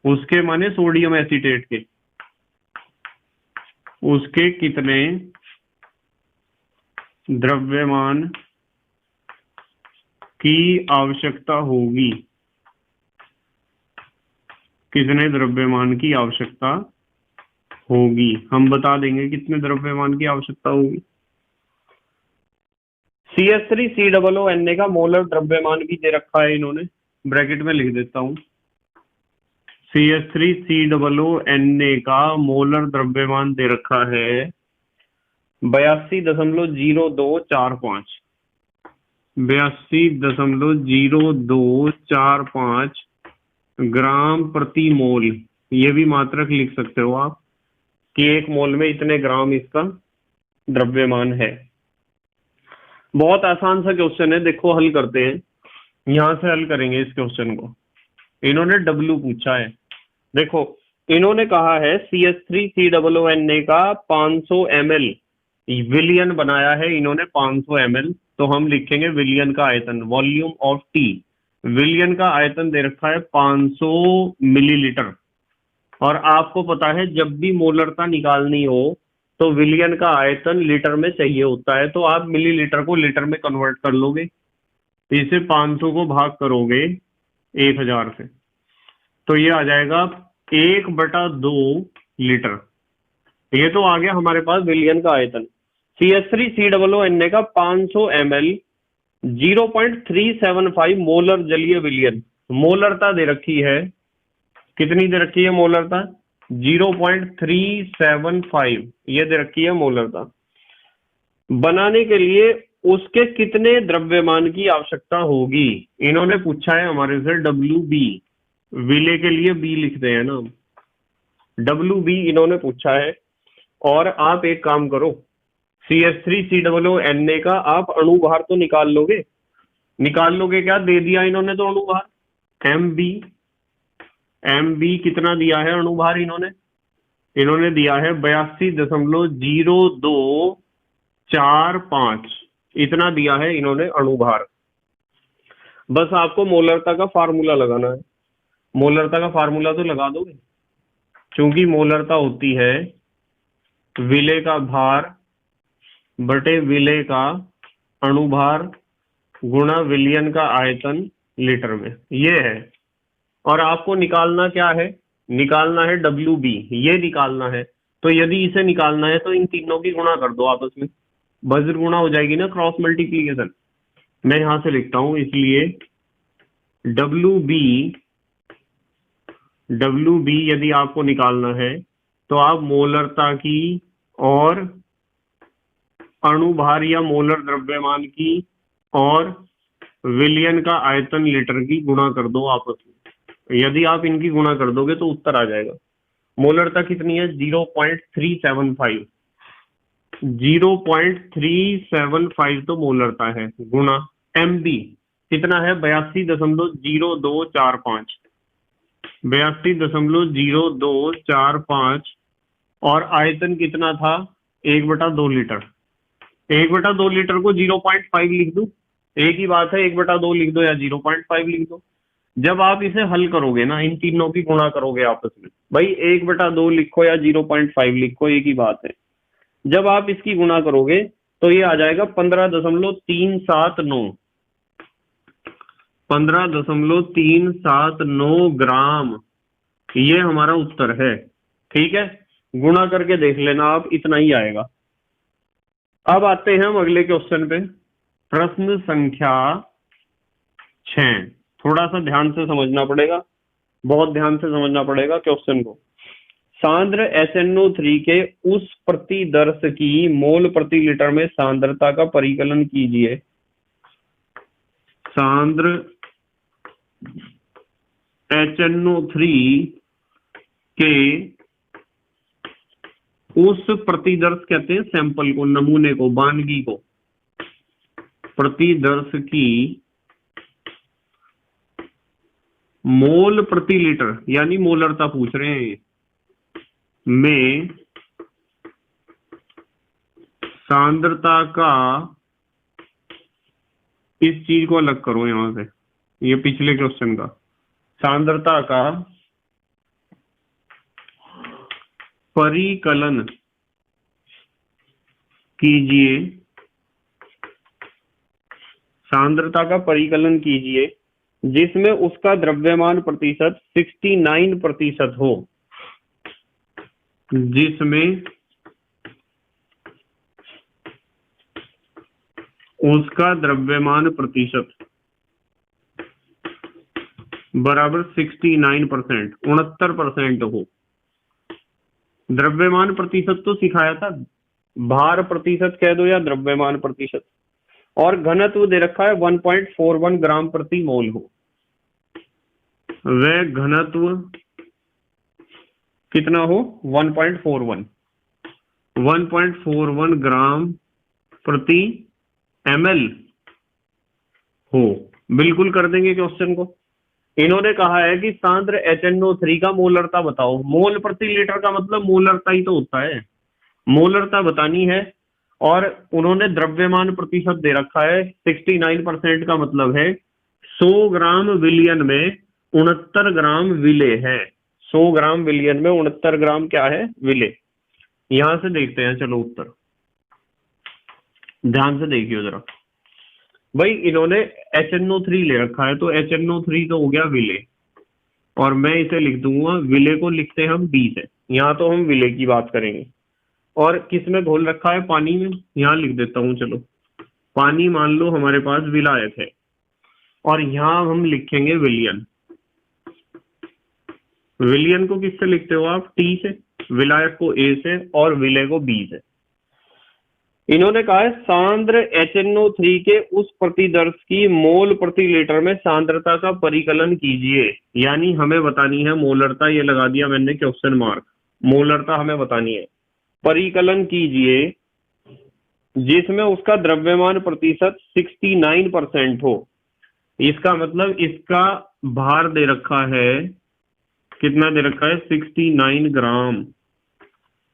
Speaker 1: उसके माने सोडियम एसीटेट के, उसके कितने द्रव्यमान की आवश्यकता होगी? कितने द्रव्यमान की आवश्यकता होगी? हम बता देंगे कितने द्रव्यमान की आवश्यकता होगी। CH3COONA का मोलर द्रव्यमान भी दे रखा है इन्होंने, ब्रैकेट में लिख देता हूं। CH3COONA का मोलर द्रव्यमान दे रखा है 82.0245 82.0245 ग्राम प्रति मोल। ये भी मात्रक लिख सकते हो आप कि एक मोल में इतने ग्राम इसका द्रव्यमान है। बहुत आसान सा क्वेश्चन है, देखो हल करते हैं। यहां से हल करेंगे इस क्वेश्चन को। इन्होंने W पूछा है। देखो इन्होंने कहा है CH3COONA का 500 ml विलियन बनाया है इन्होंने 500 ml, तो हम लिखेंगे विलियन का आयतन, वॉल्यूम ऑफ टी। विलियन का आयतन दे रखा है 500 मिलीलीटर। और आपको पता है जब भी मोलरता निकालनी हो तो विलियन का आयतन लीटर में चाहिए होता है, तो आप मिलीलीटर को लीटर में कन्वर्ट कर लोगे। इसे 500 को भाग करोगे 1000 से, तो ये आ जाएगा 1/2 लीटर। ये तो आ गया हमारे पास विलियन का आयतन। CH3COONA का 500 ml 0.375 मोलर जलीय विलयन, मोलरता दे रखी है, कितनी दे रखी है मोलरता? 0.375 ये दे रखी है मोलरता। बनाने के लिए उसके कितने द्रव्यमान की आवश्यकता होगी? इन्होंने पूछा है हमारे से WB, विले के लिए B लिखते हैं ना, WB इन्होंने पूछा है। और आप एक काम करो, CH3COONA का आप अणुभार तो निकाल लोगे क्या? दे दिया इन्होंने तो अणुभार, MB कितना दिया है अणुभार? इन्होंने दिया है 82.0245, इतना दिया है इन्होंने अणुभार। बस आपको मोलरता का फार्मूला लगाना है। मोलरता का फार्मूला तो लगा दोगे, क्योंकि मोलरता होती है विले का भार बटे विले का अणुभार गुणा विलयन का आयतन लीटर में, ये है। और आपको निकालना क्या है? निकालना है WB, ये निकालना है। तो यदि इसे निकालना है तो इन तीनों की गुणा कर दो आपस में, वज्र गुणा हो जाएगी ना, क्रॉस मल्टीप्लीकेशन। मैं यहां से लिखता हूं, इसलिए WB यदि आपको निकालना है तो आप मोलरता की और अणुभार या मोलर द्रव्यमान की और विलयन का आयतन लीटर की गुणा कर दो आपस में। यदि आप इनकी गुणा कर दोगे तो उत्तर आ जाएगा। मोलरता कितनी है? 0.375, 0.375 तो मोलरता है, गुणा MB कितना है? 82.0245, 82.0245। और आयतन कितना था? 1/2 लीटर। 1/2 लीटर को 0.5 लिख दो, एक ही बात है, 1/2 लिख दो या 0.5 लिख दो। जब आप इसे हल करोगे ना, इन तीनों की गुणा करोगे आपस में, भाई 1/2 लिखो या 0.5 लिखो, एक ही बात है। जब आप इसकी गुणा करोगे तो ये आ जाएगा 15.379, 15.379 ग्राम। ये हमारा उत्तर है, ठीक है। गुणा करके देख लेना आप, इतना ही आएगा। अब आते हैं हम अगले क्वेश्चन पे, प्रश्न संख्या 6। थोड़ा सा ध्यान से समझना पड़ेगा, बहुत ध्यान से समझना पड़ेगा क्वेश्चन को। सांद्र HNO3 के उस प्रतिदर्श की मोल प्रति लीटर में सांद्रता का परिकलन कीजिए। सांद्र HNO3 के उस प्रतिदर्श कहते हैं सैंपल को, नमूने को, वानगी को। प्रतिदर्श की मोल प्रति लीटर, यानी मोलरता पूछ रहे हैं में सांद्रता का, इस चीज को अलग करो यहां से, ये पिछले क्वेश्चन का, सांद्रता का परिकलन कीजिए, सांद्रता का परिकलन कीजिए जिसमें उसका द्रव्यमान प्रतिशत 69% हो, जिसमें उसका द्रव्यमान प्रतिशत बराबर 69%, 69% हो। द्रव्यमान प्रतिशत तो सिखाया था, भार प्रतिशत कह दो या द्रव्यमान प्रतिशत, और घनत्व दे रखा है 1.41 ग्राम प्रति मोल हो। वह घनत्व कितना हो? 1.41 ग्राम प्रति ml हो। बिल्कुल कर देंगे क्वेश्चन को। इन्होंने कहा है कि सांद्र HNO3 का मोलरता बताओ। मोल प्रति लीटर का मतलब मोलरता ही तो होता है, मोलरता बतानी है। और उन्होंने द्रव्यमान प्रतिशत दे रखा है 69%, का मतलब है 100 ग्राम विलियन में 69 ग्राम विले है। 100 ग्राम विलियन में 69 ग्राम क्या है? विले। यहां से देखते हैं, चलो उत्तर ध्यान से देखियो जरा। भाई इन्होंने HNO3 ले रखा है, तो HNO3 तो हो गया विले, और मैं इसे लिख दूंगा, विले को लिखते हैं हम D से। यहाँ तो हम विले की बात करेंगे। और किस में घोल रखा है? पानी में। यहाँ लिख देता हूं, चलो पानी मान लो हमारे पास विलायक है, और यहाँ हम लिखेंगे विलियन। विलियन को किससे लिखते हो आप? T से, विलायक को A से, और विले को B से। इन्होंने कहा है सांद्र HNO3 के उस प्रतिदर्श की मोल प्रति लीटर में सांद्रता का परिकलन कीजिए, यानी हमें बतानी है मोलरता। ये लगा दिया मैंने क्वेश्चन मार्क, मोलरता हमें बतानी है। परिकलन कीजिए जिसमें उसका द्रव्यमान प्रतिशत 69% हो। इसका मतलब इसका भार दे रखा है, कितना दे रखा है? 69 ग्राम,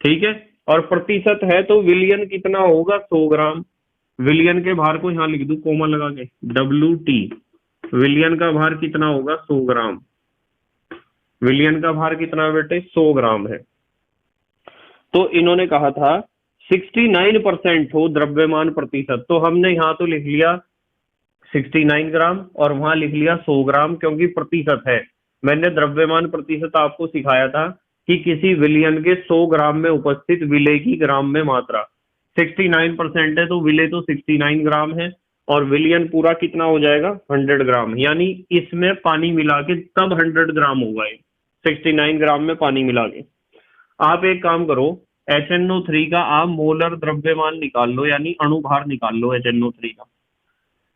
Speaker 1: ठीक है। और प्रतिशत है तो विलियन कितना होगा? 100 ग्राम। विलियन के भार को यहाँ लिख दूं कोमा लगा के, WT। विलियन का भार कितना होगा? 100 ग्राम। विलियन का भार कितना बेटे? 100 ग्राम है। तो इन्होंने कहा था 69% हो द्रव्यमान प्रतिशत, तो हमने यहाँ तो लिख लिया 69 ग्राम और वहां लिख लिया 100 ग्राम, क्योंकि प्रतिशत है। मैंने द्रव्यमान प्रतिशत आपको सिखाया था कि किसी विलियन के 100 ग्राम में उपस्थित विले की ग्राम में मात्रा। 69% है तो विले तो 69 ग्राम है, और विलियन पूरा कितना हो जाएगा? 100 ग्राम। यानी इसमें पानी मिला के तब 100 ग्राम होगा ये, 69 ग्राम में पानी मिला के। आप एक काम करो, HNO3 का आप मोलर द्रव्यमान निकाल लो, यानी अणुभार निकाल लो HNO3 का।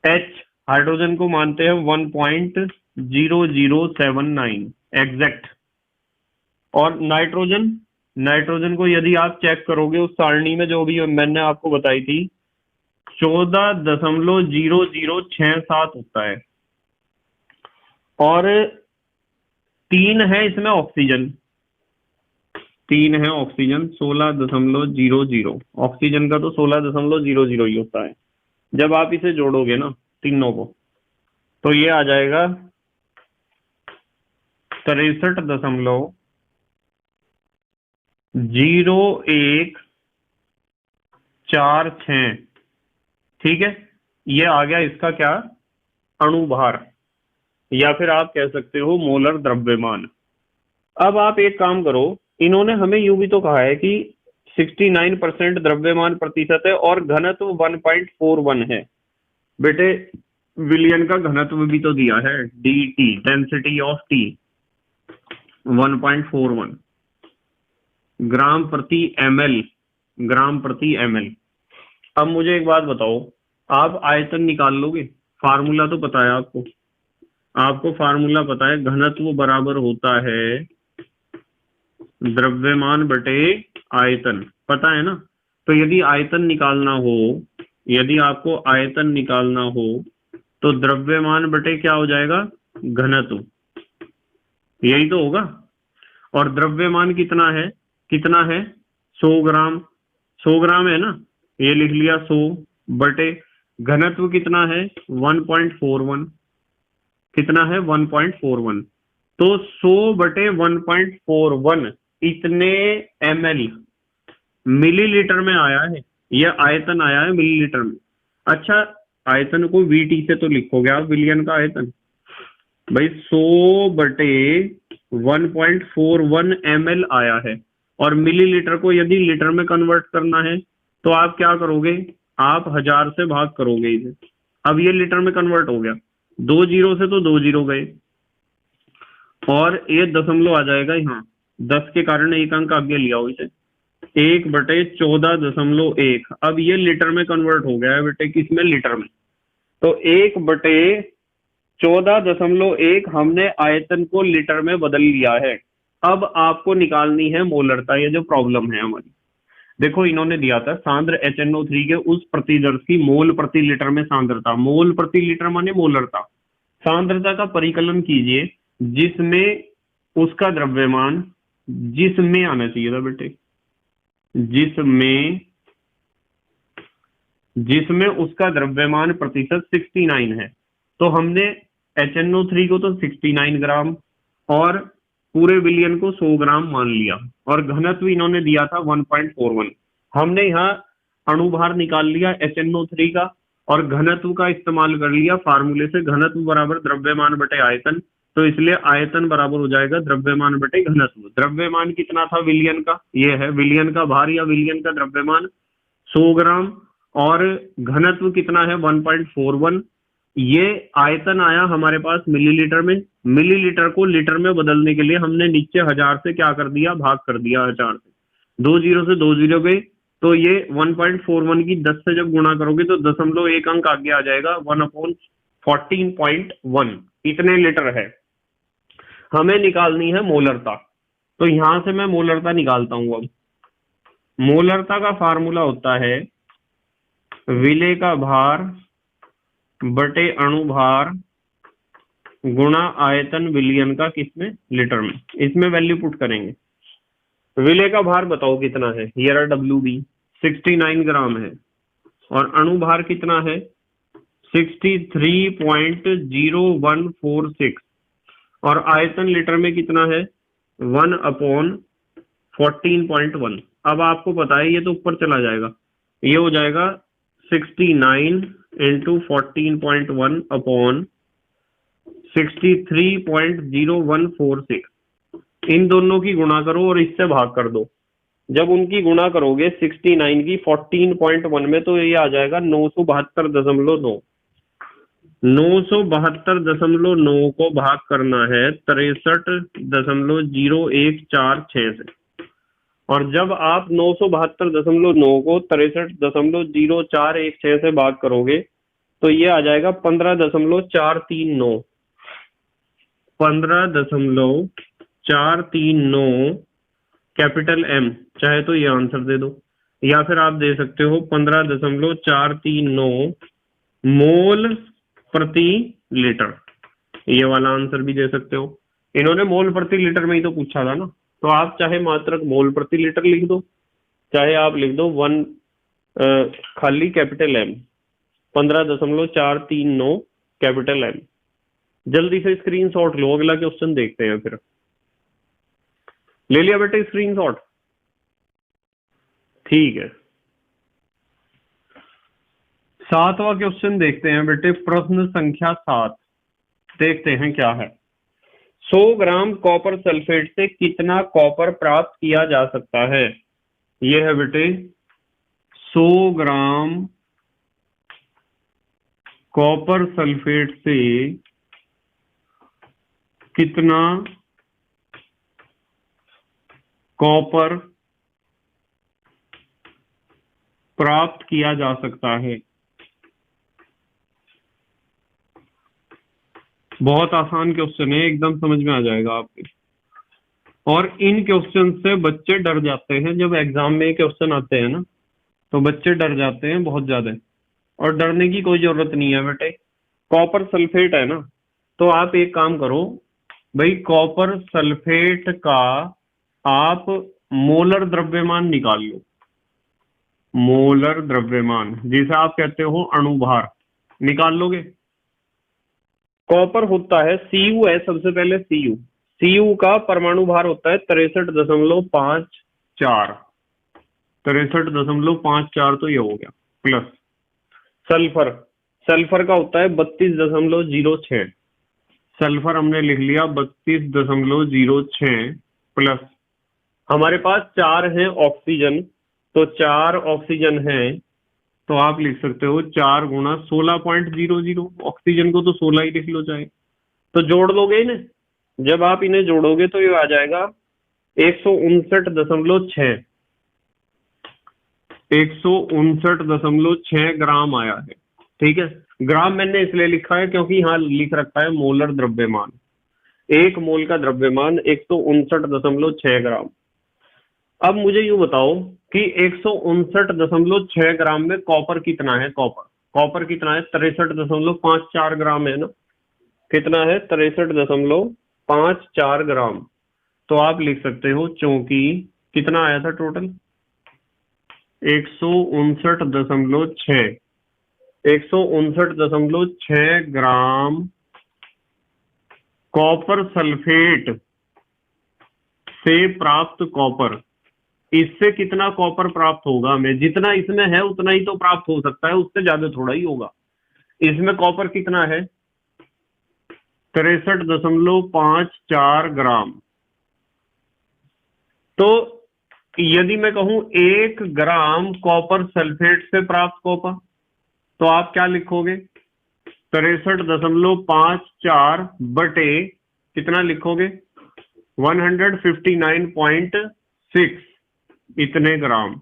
Speaker 1: H हाइड्रोजन को मानते हैं 1.0079 एग्जैक्ट, और नाइट्रोजन को यदि आप चेक करोगे उस सारणी में जो भी मैंने आपको बताई थी 14.0067 होता है, और 3 है इसमें ऑक्सीजन, 3 है ऑक्सीजन 16.00। ऑक्सीजन का तो 16.00 ही होता है। जब आप इसे जोड़ोगे ना तीनों को, तो ये आ जाएगा 63.0146। ठीक है, ये आ गया इसका क्या? अणुभार, या फिर आप कह सकते हो मोलर द्रव्यमान। अब आप एक काम करो, इन्होंने हमें यूं भी तो कहा है कि 69% द्रव्यमान प्रतिशत है और घनत्व 1.41 है। बेटे विलियन का घनत्व भी तो दिया है, DT, डेंसिटी ऑफ T 1.41 ग्राम प्रति ml, ग्राम प्रति ml। अब मुझे एक बात बताओ, आप आयतन निकाल लोगे? फार्मूला तो पता है आपको फार्मूला पता है, घनत्व बराबर होता है द्रव्यमान बटे आयतन, पता है ना। तो यदि आयतन निकालना हो, यदि आपको आयतन निकालना हो तो द्रव्यमान बटे क्या हो जाएगा, घनत्व, यही तो होगा। और द्रव्यमान कितना है, कितना है 100 ग्राम, 100 ग्राम है ना, ये लिख लिया 100 बटे घनत्व कितना है 1.41, कितना है 1.41। तो 100 बटे 1.41 इतने ml मिलीलीटर में आया है, यह आयतन आया है मिलीलीटर में। अच्छा, आयतन को VT से तो लिखोगे आप, विलियन का आयतन। भाई 100 बटे 1.41 ml आया है, और मिलीलीटर को यदि लीटर में कन्वर्ट करना है तो आप क्या करोगे, आप 1000 से भाग करोगे इसे। अब ये लीटर में कन्वर्ट हो गया, 2 जीरो से तो 2 जीरो गए, और ये दशमलव आ जाएगा यहाँ, 10 के कारण एक अंक आगे लिया हो इसे, 1/14.1। अब ये लीटर में कन्वर्ट हो गया है बेटे, किसमें, लीटर में। तो 1/14.1 हमने आयतन को लीटर में बदल लिया है। अब आपको निकालनी है मोलरता, ये जो प्रॉब्लम है हमारी। देखो इन्होंने दिया था सांद्र HNO3 के उस प्रतिदर्श की मोल प्रति लीटर में सांद्रता, मोल प्रति लीटर माने मोलरता, सांद्रता का परिकलन कीजिए जिसमें उसका द्रव्यमान, जिसमें आना चाहिए था बेटे, जिसमें उसका द्रव्यमान प्रतिशत 69 है। तो हमने HNO3 को तो 69 ग्राम और पूरे विलियन को 100 ग्राम मान लिया, और घनत्व इन्होंने दिया था 1.41। हमने यहाँ अणुभार निकाल लिया HNO3 का, और घनत्व का इस्तेमाल कर लिया फार्मूले से, घनत्व बराबर द्रव्यमान बटे आयतन। तो इसलिए आयतन बराबर हो जाएगा द्रव्यमान बटे घनत्व। द्रव्यमान कितना था विलियन का, ये है विलियन का भार या विलियन का द्रव्यमान 100 ग्राम, और घनत्व कितना है 1.41। ये आयतन आया हमारे पास मिलीलीटर में, मिलीलीटर को लीटर में बदलने के लिए हमने नीचे 1000 से क्या कर दिया, भाग कर दिया 1000 से, 2 जीरो से 2 जीरो गए, तो ये 1.41 की 10 से जब गुणा करोगे तो 0.1 अंक आगे आ जाएगा, 1/14.1 इतने लीटर है। हमें निकालनी है मोलरता, तो यहां से मैं मोलरता निकालता हूं। अब मोलरता का फार्मूला होता है विलेय का भार बटे अणुभार गुणा आयतन विलियन का, किसमें, लीटर में। इसमें वैल्यू पुट करेंगे। विलेय का भार बताओ कितना है, ये रहा WB 69 ग्राम है, और अणुभार कितना है 63.0146, और आयतन लीटर में कितना है 1/14.1। अब आपको पता है ये तो ऊपर चला जाएगा, ये हो जाएगा 69 × 14.1 अपॉन 63.0146। इन दोनों की गुणा करो और इससे भाग कर दो। जब उनकी गुणा करोगे 69 की 14.1 में, तो ये आ जाएगा 972.9। 972.9 को भाग करना है 63.0146 से, और जब आप 972.9 को 63.0416 से भाग करोगे तो ये आ जाएगा 15.439। 15.439 कैपिटल M, चाहे तो ये आंसर दे दो, या फिर आप दे सकते हो 15.439 मोल प्रति लीटर, ये वाला आंसर भी दे सकते हो। इन्होंने मोल प्रति लीटर में ही तो पूछा था ना, तो आप चाहे मात्रक मोल प्रति लीटर लिख दो, चाहे आप लिख दो खाली कैपिटल M, 15.439 कैपिटल M। जल्दी से स्क्रीनशॉट लो, अगला क्वेश्चन देखते हैं फिर। ले लिया बेटे स्क्रीनशॉट, ठीक है। 7वां क्वेश्चन देखते हैं बेटे, प्रश्न संख्या 7, देखते हैं क्या है। 100 ग्राम कॉपर सल्फेट से कितना कॉपर प्राप्त किया जा सकता है। यह है बेटे 100 ग्राम कॉपर सल्फेट से कितना कॉपर प्राप्त किया जा सकता है। बहुत आसान क्वेश्चन है, एकदम समझ में आ जाएगा आपके। और इन क्वेश्चन से बच्चे डर जाते हैं। जब एग्जाम में क्वेश्चन आते हैं ना, तो बच्चे डर जाते हैं बहुत ज्यादा। और डरने की कोई जरूरत नहीं है बेटे। कॉपर सल्फेट है ना, तो आप एक काम करो भाई, कॉपर सल्फेट का आप मोलर द्रव्यमान निकाल लो। मोलर द्रव्यमान, जिसे आप कहते हो अणुभार, निकाल लोगे। कॉपर होता है Cu है, सबसे पहले Cu का परमाणु भार होता है 63.54। 63.54 तो ये हो गया। प्लस सल्फर, सल्फर का होता है 32.06। सल्फर हमने लिख लिया 32.06। प्लस हमारे पास 4 हैं ऑक्सीजन, तो 4 ऑक्सीजन हैं, तो आप लिख सकते हो 4 गुणा 16.00। ऑक्सीजन को तो 16 ही लिख लो चाहे। तो जोड़ लोगे इन्हें, जब आप इन्हें जोड़ोगे तो ये आ जाएगा 159.6। 159.6 ग्राम आया है। ठीक है, ग्राम मैंने इसलिए लिखा है क्योंकि यहाँ लिख रखा है मोलर द्रव्यमान। एक मोल का द्रव्यमान 159.6 ग्राम। अब मुझे यूं बताओ कि 159.6 ग्राम में कॉपर कितना है। कॉपर कॉपर कितना है, 63.54 ग्राम है ना। कितना है, 63.54 ग्राम। तो आप लिख सकते हो, चूंकि कितना आया था टोटल, 159.6 ग्राम कॉपर सल्फेट से प्राप्त कॉपर। इससे कितना कॉपर प्राप्त होगा हमें, जितना इसमें है उतना ही तो प्राप्त हो सकता है, उससे ज्यादा थोड़ा ही होगा। इसमें कॉपर कितना है, 63.54 ग्राम। तो यदि मैं कहूं 1 ग्राम कॉपर सल्फेट से प्राप्त कॉपर, तो आप क्या लिखोगे, 63.54 बटे कितना लिखोगे, 159.6 इतने ग्राम।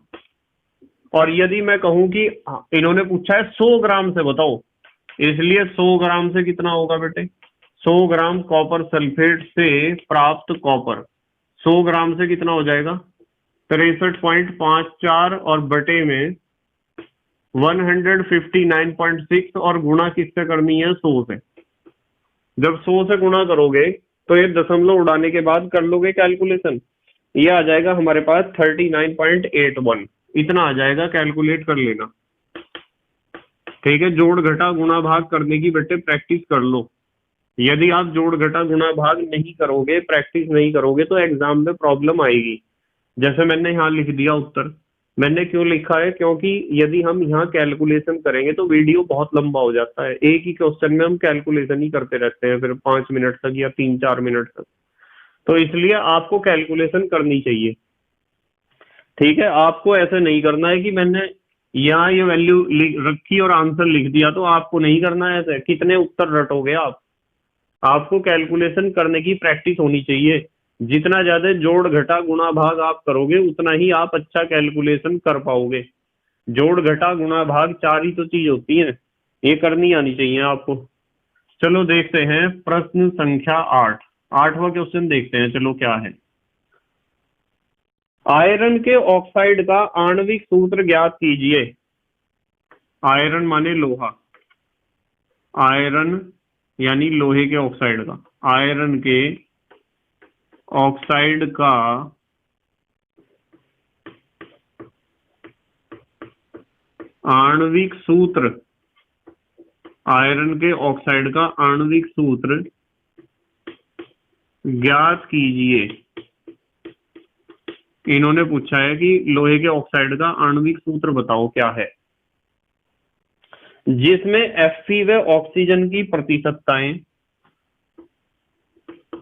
Speaker 1: और यदि मैं कहूं कि इन्होंने पूछा है 100 ग्राम से बताओ, इसलिए 100 ग्राम से कितना होगा बेटे, 100 ग्राम कॉपर सल्फेट से प्राप्त कॉपर, 100 ग्राम से कितना हो जाएगा, 63.54 और बटे में 159.6 और गुणा किससे करनी है, 100 से। जब 100 से गुणा करोगे तो ये दशमलव उड़ाने के बाद कर लोगे कैलकुलेशन, ये आ जाएगा हमारे पास 39.81। इतना आ जाएगा, कैलकुलेट कर लेना। ठीक है, जोड़ घटा गुणा भाग करने की बेटे प्रैक्टिस कर लो। यदि आप जोड़ घटा गुणा भाग नहीं करोगे, प्रैक्टिस नहीं करोगे, तो एग्जाम में प्रॉब्लम आएगी। जैसे मैंने यहाँ लिख दिया उत्तर, मैंने क्यों लिखा है, क्योंकि यदि हम यहाँ कैलकुलेशन करेंगे तो वीडियो बहुत लंबा हो जाता है। एक ही क्वेश्चन में हम कैलकुलेशन ही करते रहते हैं फिर 5 मिनट तक या 3-4 मिनट तक। तो इसलिए आपको कैलकुलेशन करनी चाहिए। ठीक है, आपको ऐसे नहीं करना है कि मैंने यहाँ ये वैल्यू रखी और आंसर लिख दिया, तो आपको नहीं करना है ऐसे। कितने उत्तर रटोगे आप, आपको कैलकुलेशन करने की प्रैक्टिस होनी चाहिए। जितना ज्यादा जोड़ घटा गुणा भाग आप करोगे, उतना ही आप अच्छा कैलकुलेशन कर पाओगे। जोड़ घटा गुणा भाग 4 ही तो चीज होती है, ये करनी आनी चाहिए आपको। चलो देखते हैं प्रश्न संख्या 8। 8वां क्वेश्चन देखते हैं, चलो क्या है। आयरन के ऑक्साइड का आणविक सूत्र ज्ञात कीजिए। आयरन माने लोहा, आयरन यानी लोहे के ऑक्साइड का, आयरन के ऑक्साइड का आणविक सूत्र, आयरन के ऑक्साइड का आणविक सूत्र ज्ञात कीजिए। इन्होंने पूछा है कि लोहे के ऑक्साइड का आणविक सूत्र बताओ क्या है, जिसमें Fe व ऑक्सीजन की प्रतिशतताएं,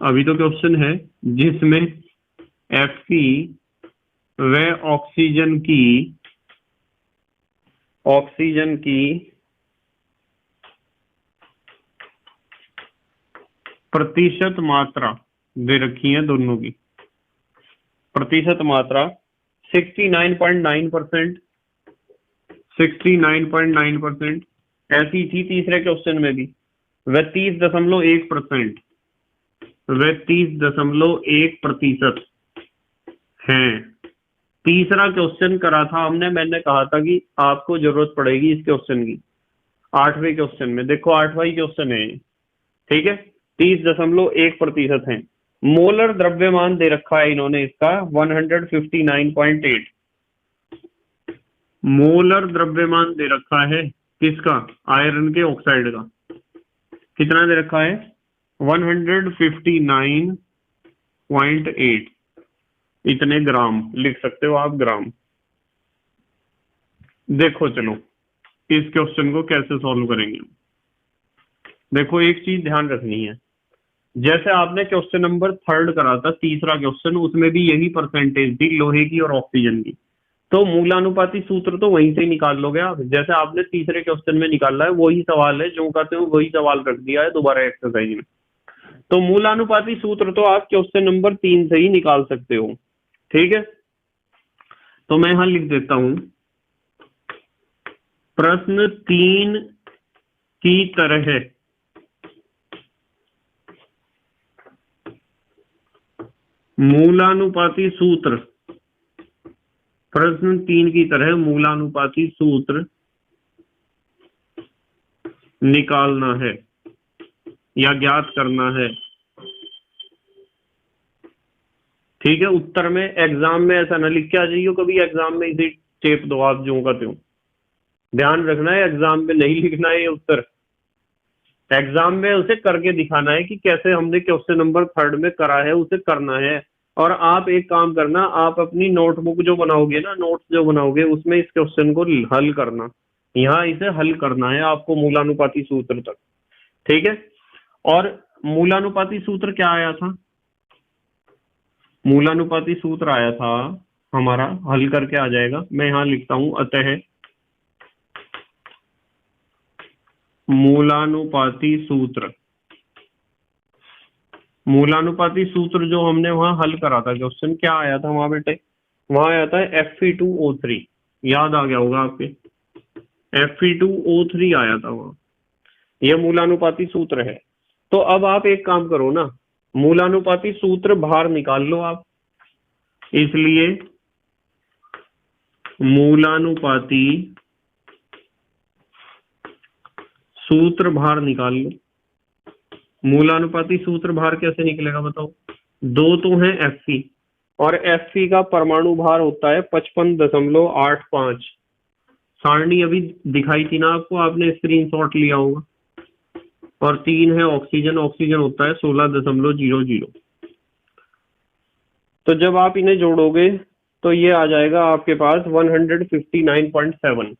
Speaker 1: अभी तो क्वेश्चन है, जिसमें Fe व ऑक्सीजन की प्रतिशत मात्रा दे रखी है, दोनों की प्रतिशत मात्रा 69.9%, 69.9% ऐसी थी तीसरे क्वेश्चन में भी, वह 30.1%, वे 30.1% हैं। तीसरा क्वेश्चन करा था हमने, मैंने कहा था कि आपको जरूरत पड़ेगी इस क्वेश्चन की 8वें क्वेश्चन में। देखो 8वां क्वेश्चन है, ठीक है। 30.1% है। मोलर द्रव्यमान दे रखा है इन्होंने इसका 159.8। मोलर द्रव्यमान दे रखा है किसका? आयरन के ऑक्साइड का। कितना दे रखा है? 159.8। इतने ग्राम लिख सकते हो आप, ग्राम। देखो चलो इस क्वेश्चन को कैसे सॉल्व करेंगे। देखो एक चीज ध्यान रखनी है, जैसे आपने क्वेश्चन नंबर 3 करा था, तीसरा क्वेश्चन, उसमें भी यही परसेंटेज थी लोहे की और ऑक्सीजन की। तो मूलानुपाती सूत्र तो वहीं से ही निकाल लोगे आप, जैसे आपने तीसरे क्वेश्चन में निकाला है वही सवाल है, जो कहते हो वही सवाल रख दिया है दोबारा एक्सरसाइज में। तो मूलानुपाती सूत्र तो आप क्वेश्चन नंबर 3 से ही निकाल सकते हो, ठीक है। तो मैं यहां लिख देता हूं, प्रश्न 3 की तरह मूलानुपाती सूत्र, प्रश्न 3 की तरह मूलानुपाती सूत्र निकालना है या ज्ञात करना है, ठीक है। उत्तर में एग्जाम में ऐसा ना लिख के आ जाइए कभी, एग्जाम में इसे चेप दो आप जो का त्यों। ध्यान रखना है एग्जाम में नहीं लिखना है ये उत्तर, एग्जाम में उसे करके दिखाना है कि कैसे हमने क्वेश्चन नंबर 3 में करा है उसे करना है। और आप एक काम करना, आप अपनी नोटबुक जो बनाओगे ना, नोट्स जो बनाओगे, उसमें इस क्वेश्चन को हल करना, यहाँ इसे हल करना है आपको मूलानुपाती सूत्र तक, ठीक है। और मूलानुपाती सूत्र क्या आया था? मूलानुपाती सूत्र आया था हमारा, हल करके आ जाएगा, मैं यहां लिखता हूं, अतः मूलानुपाती सूत्र, मूलानुपाती सूत्र जो हमने वहां हल करा था क्वेश्चन, क्या आया था वहां बेटे? वहां आया था Fe2O3, याद आ गया होगा आपके, Fe2O3 आया था वहां, यह मूलानुपाती सूत्र है। तो अब आप एक काम करो ना, मूलानुपाती सूत्र बाहर निकाल लो आप, इसलिए मूलानुपाती सूत्र बाहर निकाल लो। मूलानुपाती सूत्र बाहर कैसे निकलेगा बताओ? 2 तो है Fe, और Fe का परमाणु भार होता है 55.85। सारणी अभी दिखाई थी ना आपको, आपने स्क्रीनशॉट लिया होगा। और 3 है ऑक्सीजन, ऑक्सीजन होता है 16.00। तो जब आप इन्हें जोड़ोगे तो ये आ जाएगा आपके पास 159.7,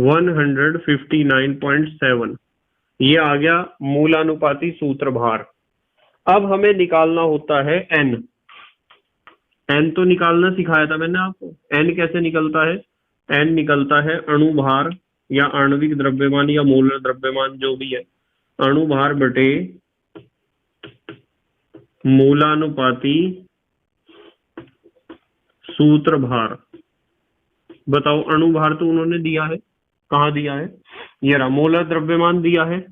Speaker 1: 159.7, ये आ गया मूलानुपाती सूत्र भार। अब हमें निकालना होता है N। N तो निकालना सिखाया था मैंने आपको, N कैसे निकलता है? N निकलता है अणु भार या आणविक द्रव्यमान या मोलर द्रव्यमान जो भी है, अणु भार बटे मूलानुपाती सूत्र भार। बताओ अणु भार तो उन्होंने दिया है, कहाँ दिया है? ये रहा, मोलर द्रव्यमान दिया है।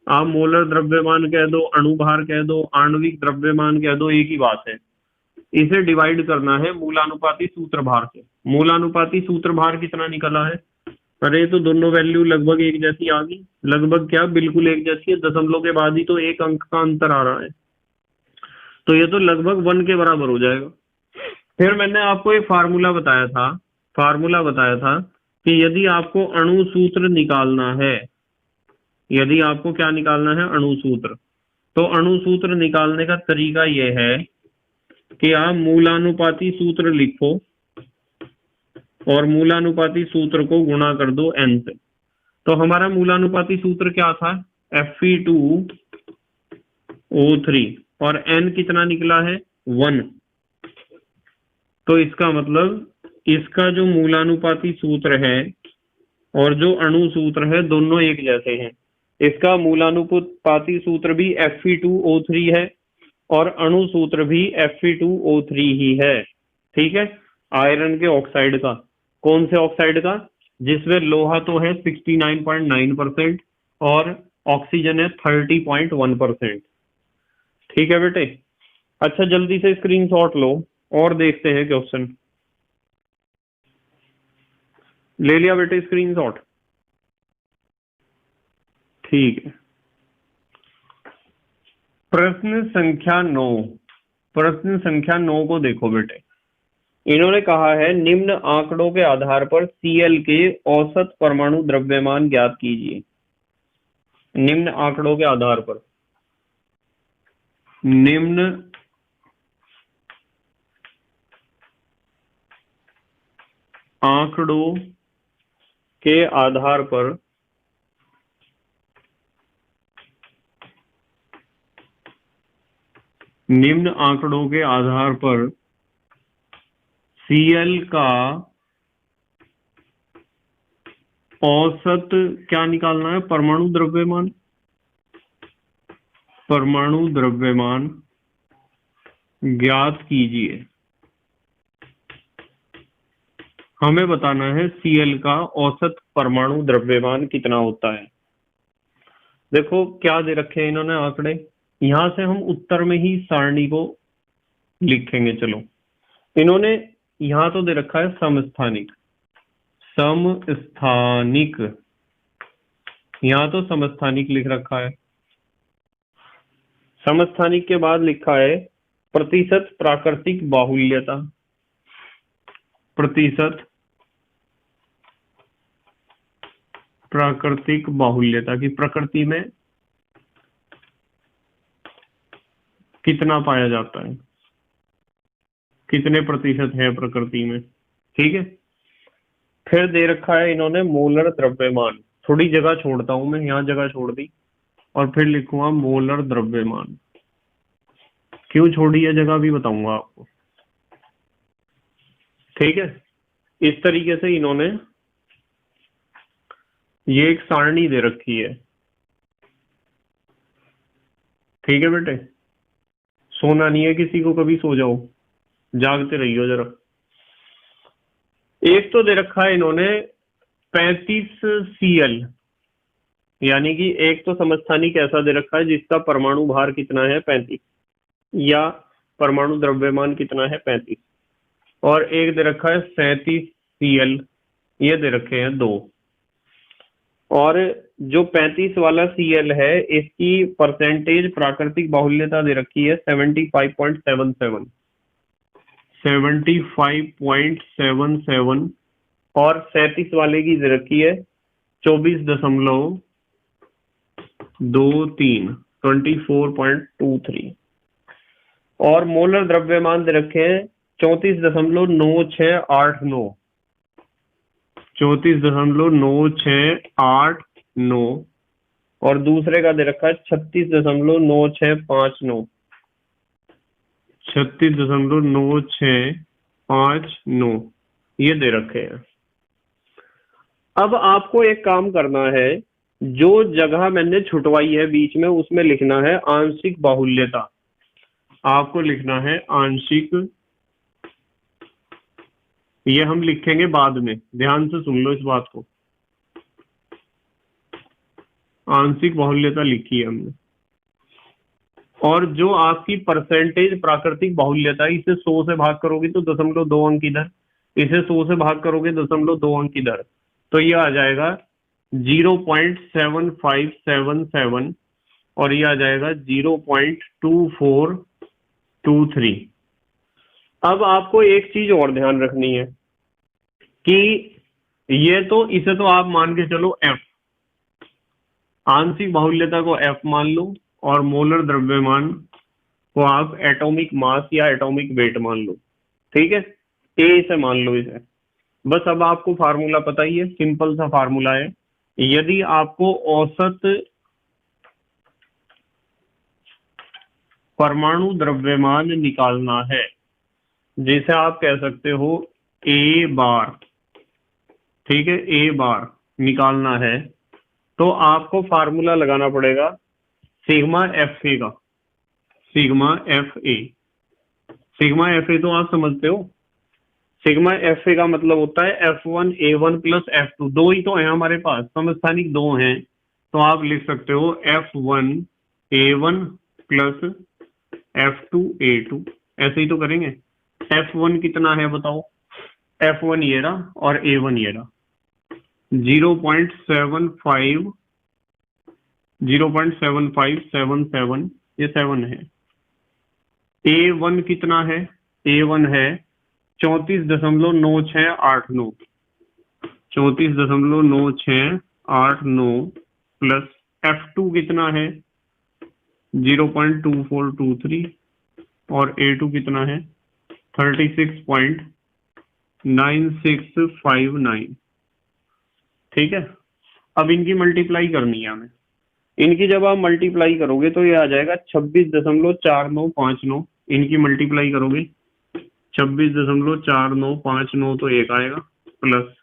Speaker 1: आप मोलर द्रव्यमान कह दो, अणु भार कह दो, आणविक द्रव्यमान कह दो, एक ही बात है। इसे डिवाइड करना है मूलानुपाती सूत्र भार से। मूलानुपाती सूत्र भार कितना निकला है? अरे तो दोनों वैल्यू लगभग एक जैसी आ गई, लगभग क्या बिल्कुल एक जैसी है, दशमलव के बाद ही तो एक अंक का अंतर आ रहा है, तो ये तो लगभग 1 के बराबर हो जाएगा। फिर मैंने आपको एक फार्मूला बताया था, फार्मूला बताया था कि यदि आपको अणु सूत्र निकालना है, यदि आपको क्या निकालना है? अणु सूत्र। तो अणु सूत्र निकालने का तरीका यह है कि आप मूलानुपाती सूत्र लिखो और मूलानुपाती सूत्र को गुणा कर दो N से। तो हमारा मूलानुपाती सूत्र क्या था? Fe2O3, और N कितना निकला है? 1। तो इसका मतलब इसका जो मूलानुपाती सूत्र है और जो अणु सूत्र है दोनों एक जैसे हैं। इसका मूलानुपाती सूत्र भी Fe2O3 है और अणु सूत्र भी Fe2O3 ही है, ठीक है। आयरन के ऑक्साइड का, कौन से ऑक्साइड का? जिसमें लोहा तो है 69.9% और ऑक्सीजन है 30.1%। ठीक है बेटे। अच्छा जल्दी से स्क्रीनशॉट लो और देखते हैं क्वेश्चन। ले लिया बेटे स्क्रीनशॉट? ठीक है। प्रश्न संख्या 9। प्रश्न संख्या 9 को देखो बेटे। इन्होंने कहा है निम्न आंकड़ों के आधार पर Cl के औसत परमाणु द्रव्यमान ज्ञात कीजिए। निम्न आंकड़ों के आधार पर, निम्न आंकड़ों के आधार पर निम्न आंकड़ों के आधार पर Cl का औसत क्या निकालना है? परमाणु द्रव्यमान। परमाणु द्रव्यमान ज्ञात कीजिए। हमें बताना है Cl का औसत परमाणु द्रव्यमान कितना होता है। देखो क्या दे रखे हैं इन्होंने आंकड़े, यहां से हम उत्तर में ही सारणी को लिखेंगे। चलो, इन्होंने यहां तो दे रखा है समस्थानिक, समस्थानिक, यहां तो समस्थानिक लिख रखा है। समस्थानिक के बाद लिखा है प्रतिशत प्राकृतिक बाहुल्यता। प्रतिशत प्राकृतिक बाहुल्यता की प्रकृति में कितना पाया जाता है, कितने प्रतिशत है प्रकृति में। ठीक है। फिर दे रखा है इन्होंने मोलर द्रव्यमान। थोड़ी जगह छोड़ता हूं मैं, यहां जगह छोड़ दी और फिर लिखूंगा मोलर द्रव्यमान। क्यों छोड़ी है जगह भी बताऊंगा आपको। ठीक है। इस तरीके से इन्होंने ये एक सारणी दे रखी है। ठीक है बेटे, सोना नहीं है किसी को, कभी सो जाओ, जागते रहियो जरा। एक तो दे रखा है इन्होंने 35 Cl, यानी कि एक तो समस्थानिक ऐसा दे रखा है जिसका परमाणु भार कितना है 35, या परमाणु द्रव्यमान कितना है 35, और एक दे रखा है 37 Cl, ये दे रखे हैं दो। और जो 35 वाला Cl है इसकी परसेंटेज प्राकृतिक बाहुल्यता दे रखी है 75.77, 75.77, और 37 वाले की दे रखी है 24.23, 24.23, और मोलर द्रव्यमान दे रखे हैं 34.9689, 34.9689, और दूसरे का दे रखा है 36.9659, 36.9659, ये दे रखे हैं। अब आपको एक काम करना है, जो जगह मैंने छुटवाई है बीच में उसमें लिखना है आंशिक बाहुल्यता। आपको लिखना है आंशिक, ये हम लिखेंगे बाद में, ध्यान से सुन लो इस बात को। आंशिक बाहुल्यता लिखी है हमने। और जो आपकी परसेंटेज प्राकृतिक बाहुल्यता, इसे 100 से भाग करोगे तो 0.2 अंक इधर, इसे 100 से भाग करोगे 0.2 अंक इधर, तो ये आ जाएगा 0.7577, और ये आ जाएगा 0.2423। अब आपको एक चीज और ध्यान रखनी है कि ये तो, इसे तो आप मान के चलो F, आंशिक बाहुल्यता को F मान लो, और मोलर द्रव्यमान को आप एटॉमिक मास या एटॉमिक वेट मान लो। ठीक है, ए से मान लो इसे। बस अब आपको फार्मूला पता ही है, सिंपल सा फार्मूला है। यदि आपको औसत परमाणु द्रव्यमान निकालना है, जिसे आप कह सकते हो ए बार, ठीक है, ए बार निकालना है, तो आपको फार्मूला लगाना पड़ेगा सिग्मा एफ ए का। Sigma F A, sigma F A तो आप समझते हो। सिग्मा एफ ए का मतलब होता है F1A1 प्लस F2, दो ही तो है हमारे पास, समस्थानिक दो हैं, तो आप लिख सकते हो F1A1 प्लस F2A2 ऐसे ही तो करेंगे। F1 कितना है बताओ, F1 ये रहा और A1 ये रहा, 0.75 0.7577 ये 7 है। A1 कितना है, A1 है 34.9689, 34.9689 प्लस F2 कितना है 0.2423 और A2 कितना है 36.9659। ठीक है, अब इनकी मल्टीप्लाई करनी है हमें। इनकी जब आप मल्टीप्लाई करोगे तो ये आ जाएगा 26.4959। इनकी मल्टीप्लाई करोगे 26.4959 तो एक आएगा, प्लस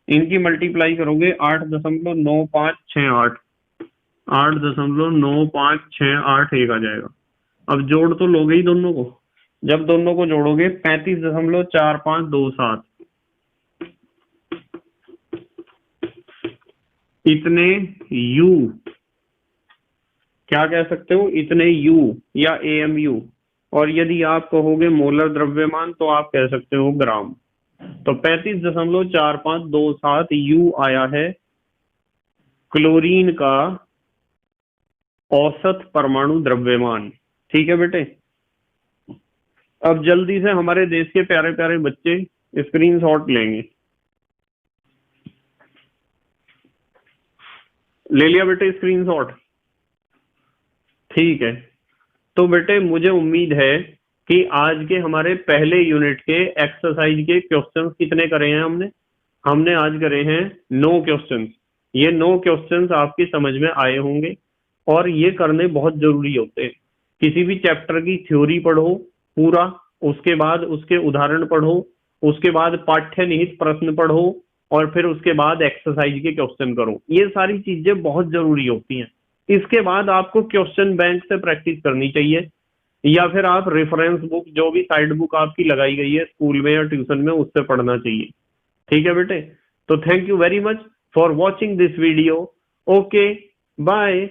Speaker 1: इनकी मल्टीप्लाई करोगे 8.9568, 8.9568 एक आ जाएगा। अब जोड़ तो लोगे ही दोनों को, जब दोनों को जोड़ोगे 35.4527, इतने U, क्या कह सकते हो, इतने U या AMU। और यदि आप कहोगे मोलर द्रव्यमान तो आप कह सकते हो ग्राम। तो 35.4527 U आया है क्लोरीन का औसत परमाणु द्रव्यमान। ठीक है बेटे, अब जल्दी से हमारे देश के प्यारे प्यारे बच्चे स्क्रीनशॉट लेंगे। ले लिया बेटे स्क्रीनशॉट? ठीक है, तो बेटे मुझे उम्मीद है कि आज के हमारे पहले यूनिट के एक्सरसाइज के क्वेश्चंस कितने करे हैं हमने आज करे हैं 9 क्वेश्चंस। ये 9 क्वेश्चंस आपकी समझ में आए होंगे और ये करने बहुत जरूरी होते हैं। किसी भी चैप्टर की थ्योरी पढ़ो पूरा, उसके बाद उसके उदाहरण पढ़ो, उसके बाद पाठ्य निहित प्रश्न पढ़ो और फिर उसके बाद एक्सरसाइज के क्वेश्चन करो। ये सारी चीजें बहुत जरूरी होती हैं। इसके बाद आपको क्वेश्चन बैंक से प्रैक्टिस करनी चाहिए या फिर आप रेफरेंस बुक, जो भी साइड बुक आपकी लगाई गई है स्कूल में या ट्यूशन में, उससे पढ़ना चाहिए। ठीक है बेटे, तो thank you very much for watching this video. Okay, bye.